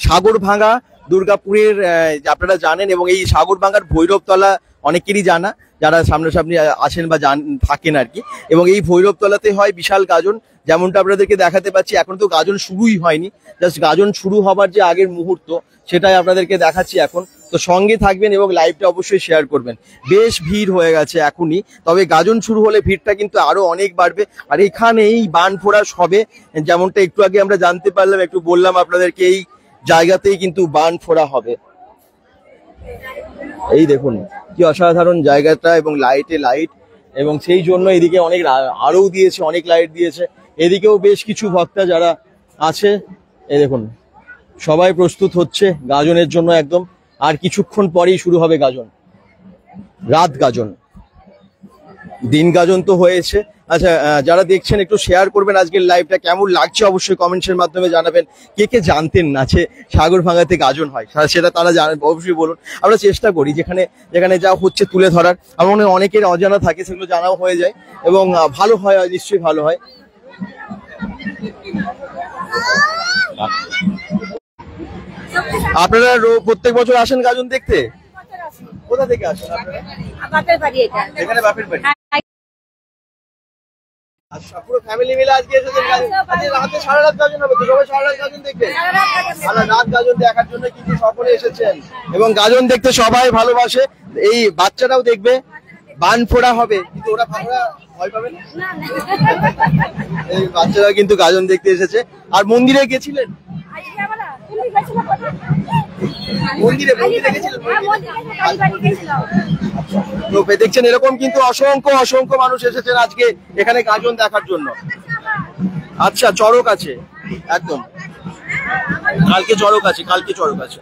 সাগরভাঙ্গা দুর্গাপুরের, আপনারা জানেন। এবং এই সাগরভাঙ্গার ভৈরবতলা অনেকেরই জানা, যারা সামনাসামনি আসেন বা থাকেন আর কি। এবং এই ভৈরবতলাতে হয় বিশাল গাজন, যেমনটা আপনাদেরকে দেখাতে পাচ্ছি। এখন তো গাজন শুরুই হয়নি, জাস্ট গাজন শুরু হবার যে আগের মুহূর্ত, সেটাই আপনাদেরকে দেখাচ্ছি এখন। তো সঙ্গে থাকবেন এবং লাইভটা অবশ্যই শেয়ার করবেন। বেশ ভিড় হয়ে গেছে এখনই, তবে গাজন শুরু হলে ভিড়টা কিন্তু আরো অনেক বাড়বে। আর এখানেই বান ফোড়া হবে, যেমনটা একটু আগে আমরা জানতে পারলাম, একটু বললাম আপনাদেরকে, এই জায়গাতেই কিন্তু বান ফোড়া হবে। এই দেখুন কি অসাধারণ জায়গাটা, এবং লাইটে লাইট, এবং সেই জন্য এদিকে অনেক আরো দিয়েছে, অনেক লাইট দিয়েছে। এদিকেও বেশ কিছু ভক্তা যারা আছে, এই দেখুন সবাই প্রস্তুত হচ্ছে গাজনের জন্য একদম। আর কিছুক্ষণ পরেই শুরু হবে গাজন, রাত গাজন। দিন গাজন তো হয়েছে। আচ্ছা, যারা দেখছেন একটু শেয়ার করবেন আজকের লাইভটা, কেমন লাগছে অবশ্যই কমেন্টসের মাধ্যমে জানাবেন। কে কে জানতেন না যে সাগরভাঙ্গাতে গাজন হয়, সেটা তারা জানেন, অবশ্যই বলুন। আমরা চেষ্টা করি যেখানে যেখানে যা হচ্ছে তুলে ধরার। আমার মনে হয় অনেকের অজানা থাকে, সেগুলো জানাও হয়ে যায়, এবং ভালো হয়, নিশ্চয়ই ভালো হয়। আপনারা প্রত্যেক বছর আসেন গাজন দেখতে? কোথা থেকে আসেন আপনারা? বাপের বাড়ি এটা। এখানে বাপের বাড়ি। আচ্ছা, পুরো ফ্যামিলি মিলে আজকে এসেছেন গাজন। আজকে রাতে সারা রাত গাজন হবে তো? সবাই সারা রাত গাজন দেখবেন? সারা রাত গাজন দেখার জন্য কিন্তু সকলে এসেছেন, এবং গাজন দেখতে সবাই ভালোবাসে। এই বাচ্চারাও দেখবে, বান ফোড়া হবে, কিন্তু ওরা ভয় পাবে না। এই বাচ্চারা কিন্তু গাজন দেখতে এসেছে। আর মন্দিরে গেছিলেন? মন্দিরে গেছিলেন? তো দেখছেন এরকম কিন্তু অসংখ্য মানুষ এসেছেন আজকে এখানে গাজন দেখার জন্য। আচ্ছা, চড়ক আছে একদম, কালকে চড়ক আছে।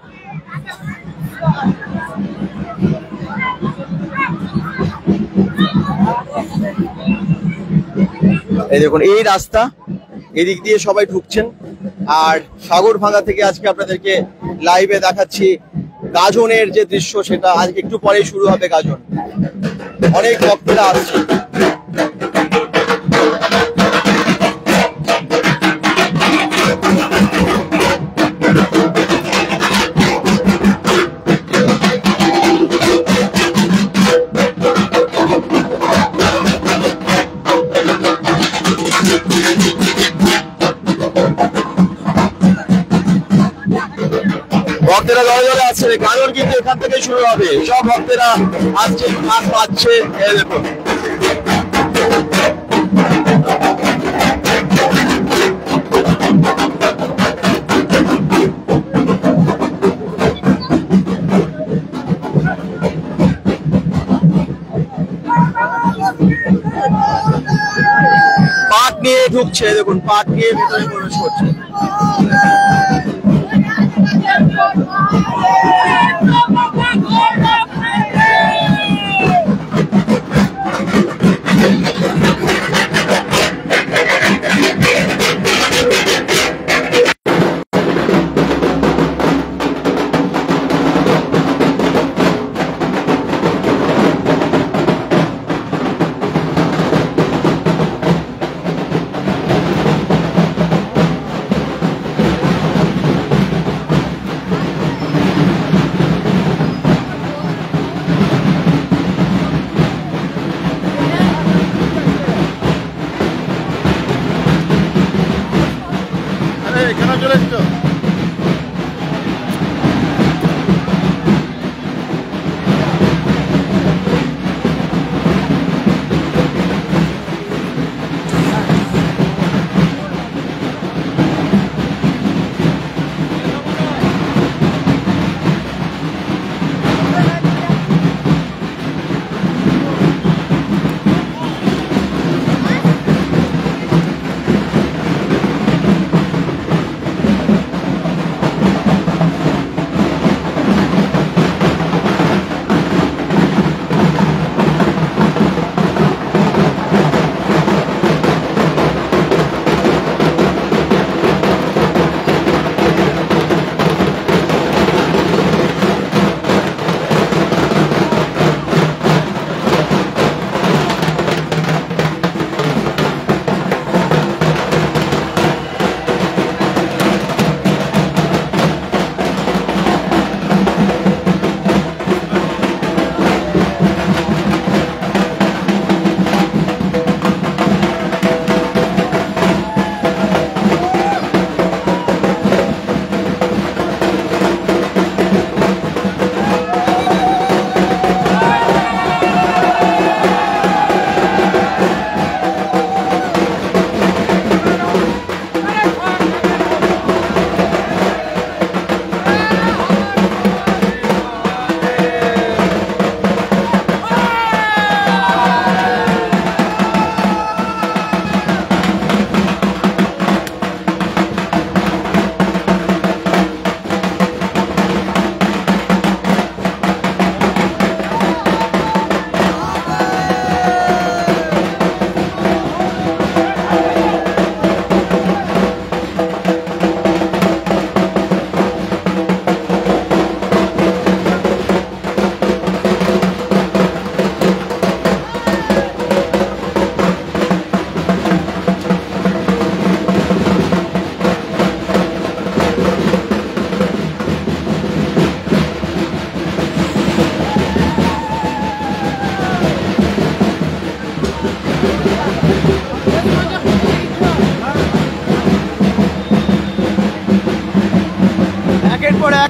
এই দেখুন এই রাস্তা, এদিক দিয়ে সবাই ঢুকছেন। আর সাগরভাঙ্গা থেকে আজকে আপনাদেরকে লাইভে দেখাচ্ছি গাজনের যে দৃশ্য, সেটা আজ একটু পরেই শুরু হবে গাজন। অনেক ভক্তরা আসছে। ভক্তেরা দলে দলে আসছে, গাজন কিন্তু এখান থেকে শুরু হবে। সব ভক্তেরা আসছে, ভাগ পাচ্ছে। দেখুন পাট নিয়ে ঢুকছে, দেখুন পাট নিয়ে ভেতরে প্রবেশ করছে।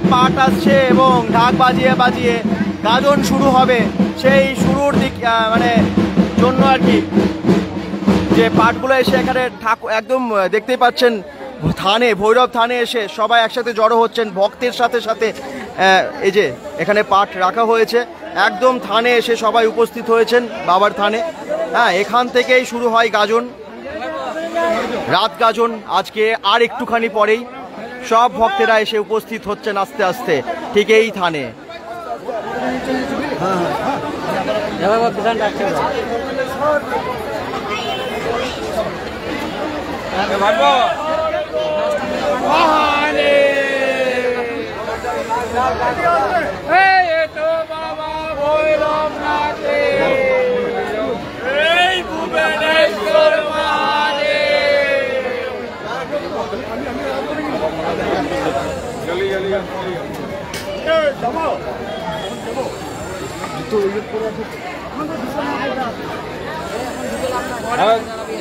এক পাঠ আসছে এবং ঢাক বাজিয়ে বাজিয়ে গাজন শুরু হবে। সেই শুরুর দিক মানে জন্য আর কি যে পাঠগুলো এসে এখানে একদম দেখতেই পাচ্ছেন থানে, ভৈরব থানে এসে সবাই একসাথে জড়ো হচ্ছেন ভক্তের সাথে সাথে। এই যে এখানে পাঠ রাখা হয়েছে, একদম থানে এসে সবাই উপস্থিত হয়েছেন বাবার থানে। হ্যাঁ, এখান থেকেই শুরু হয় গাজন, রাত গাজন। আজকে আর একটুখানি পরেই সব ভক্তেরা এসে উপস্থিত হচ্ছেন আস্তে আস্তে ঠিক এই থানে।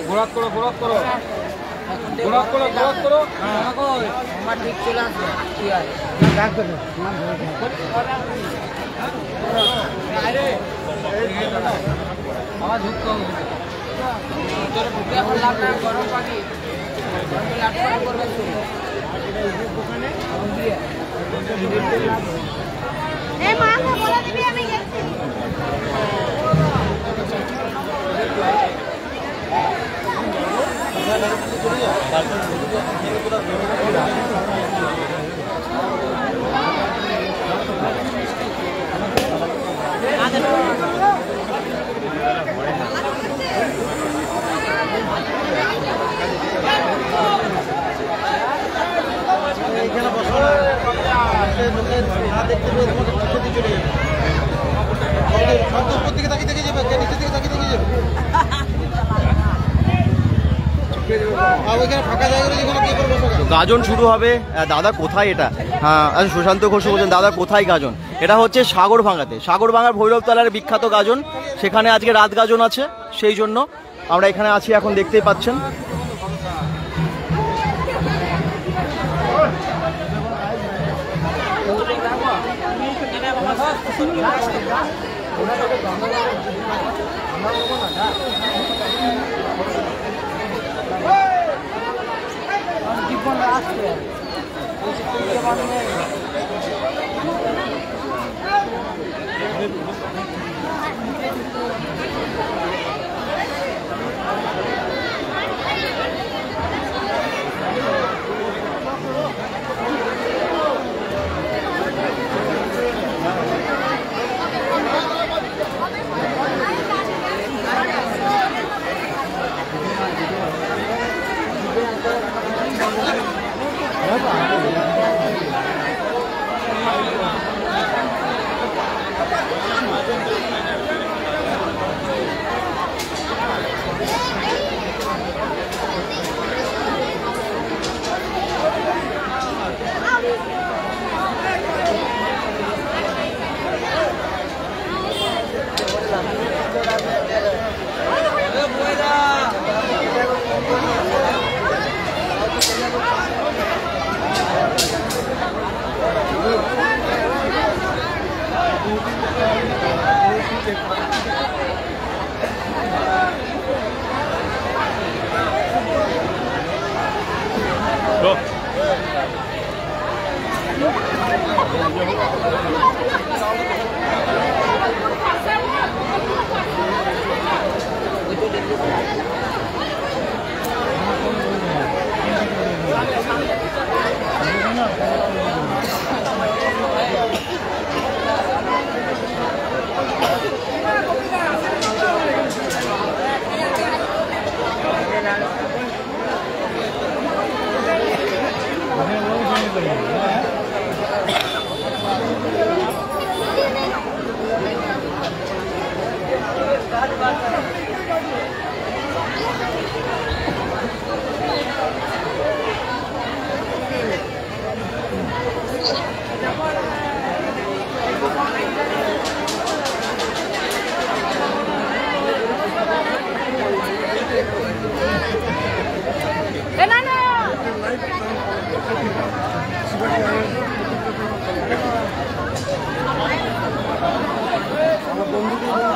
ঘোরাত করো ঘোরাত করো ঘোরাত করো ঘোরাত করো আমার ঠিক চলে আসবে কি আছে আমার ঢুকতে হবে তোরে ঢুকে বললাম না গরম পানি লাটপাট করবে দোকানে দিয়ে এই মা বলে দিবি আমি গেছি। গাজন শুরু হবে। দাদা কোথায় এটা? হ্যাঁ, আচ্ছা, সুশান্ত ঘোষ বলছেন দাদা কোথায় গাজন? এটা হচ্ছে সাগর ভাঙাতে, সাগর ভাঙার ভৈরবতলার বিখ্যাত গাজন। সেখানে আজকে রাত গাজন আছে, সেই জন্য আমরা এখানে আছি, এখন দেখতেই পাচ্ছেন।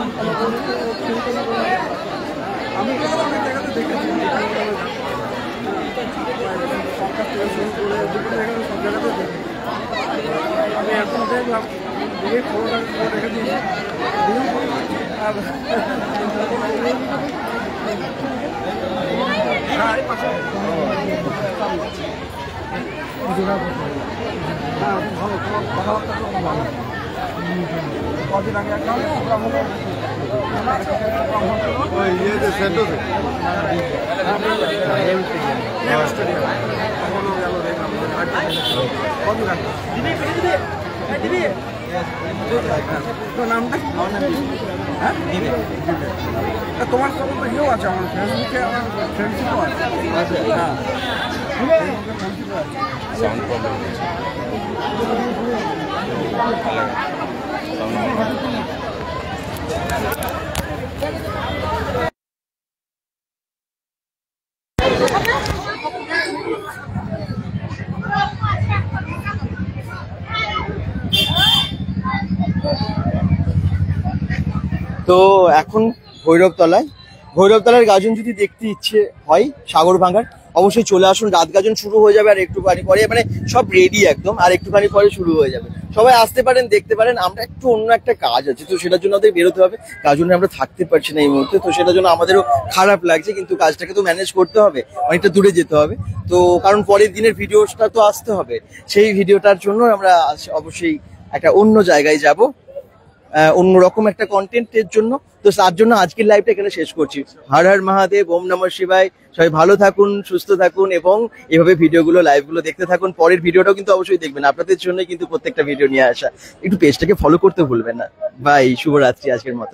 আমি তো অনেক জায়গাতে দেখেছি, সরকার থেকে শুরু করে বিভিন্ন জায়গাতে সব জায়গাতে দেখি। আমি এখন দেখলাম দেখে খবরটা রেখে দিয়েছি আর হ্যাঁ এই পাশে হ্যাঁ ভালো কথাবার্তা খুব ভালো। কদিন আগে একটা প্রোগ্রাম হলো ওই ইয়েতে সেন্টোতে কদিন আগে তোর নামটা হ্যাঁ তোমার সঙ্গে তো ইয়েও আছে আমার ফেসবুকে, আমার ফ্রেন্ডশিপও আছে। হ্যাঁ ফ্রেন্ডশিপও আছে। তো এখন ভৈরবতলার গাজন যদি দেখতে ইচ্ছে হয় সাগর ভাঙার, অবশ্যই চলে আসুন। রাত গাজন শুরু হয়ে যাবে আর একটুখানি পরে, মানে সব রেডি একদম, আর একটুখানি পরে শুরু হয়ে যাবে। সবাই আসতে পারেন, দেখতে পারেন। আমরা একটু অন্য একটা কাজ আছে, তো সেটার জন্য আমাদের বেরোতে হবে। গাজনে আমরা থাকতে পারছি না এই মুহূর্তে, তো সেটার জন্য আমাদেরও খারাপ লাগছে, কিন্তু কাজটাকে তো ম্যানেজ করতে হবে, অনেকটা দূরে যেতে হবে। তো কারণ পরের দিনের ভিডিওটা তো আসতে হবে, সেই ভিডিওটার জন্য আমরা অবশ্যই একটা অন্য জায়গায় যাব, অন্যরকম একটা কন্টেন্টের জন্য। তো তার জন্য আজকের লাইভটা এখানে শেষ করছি। হর হর মহাদেব, ওম নমঃ শিবায়। সবাই ভালো থাকুন, সুস্থ থাকুন এবং এভাবে ভিডিওগুলো, লাইভগুলো দেখতে থাকুন। পরের ভিডিওটাও কিন্তু অবশ্যই দেখবেন, আপনাদের জন্য কিন্তু প্রত্যেকটা ভিডিও নিয়ে আসা। একটু পেজটাকে ফলো করতে ভুলবেন না। বাই, শুভরাত্রি আজকের মতো।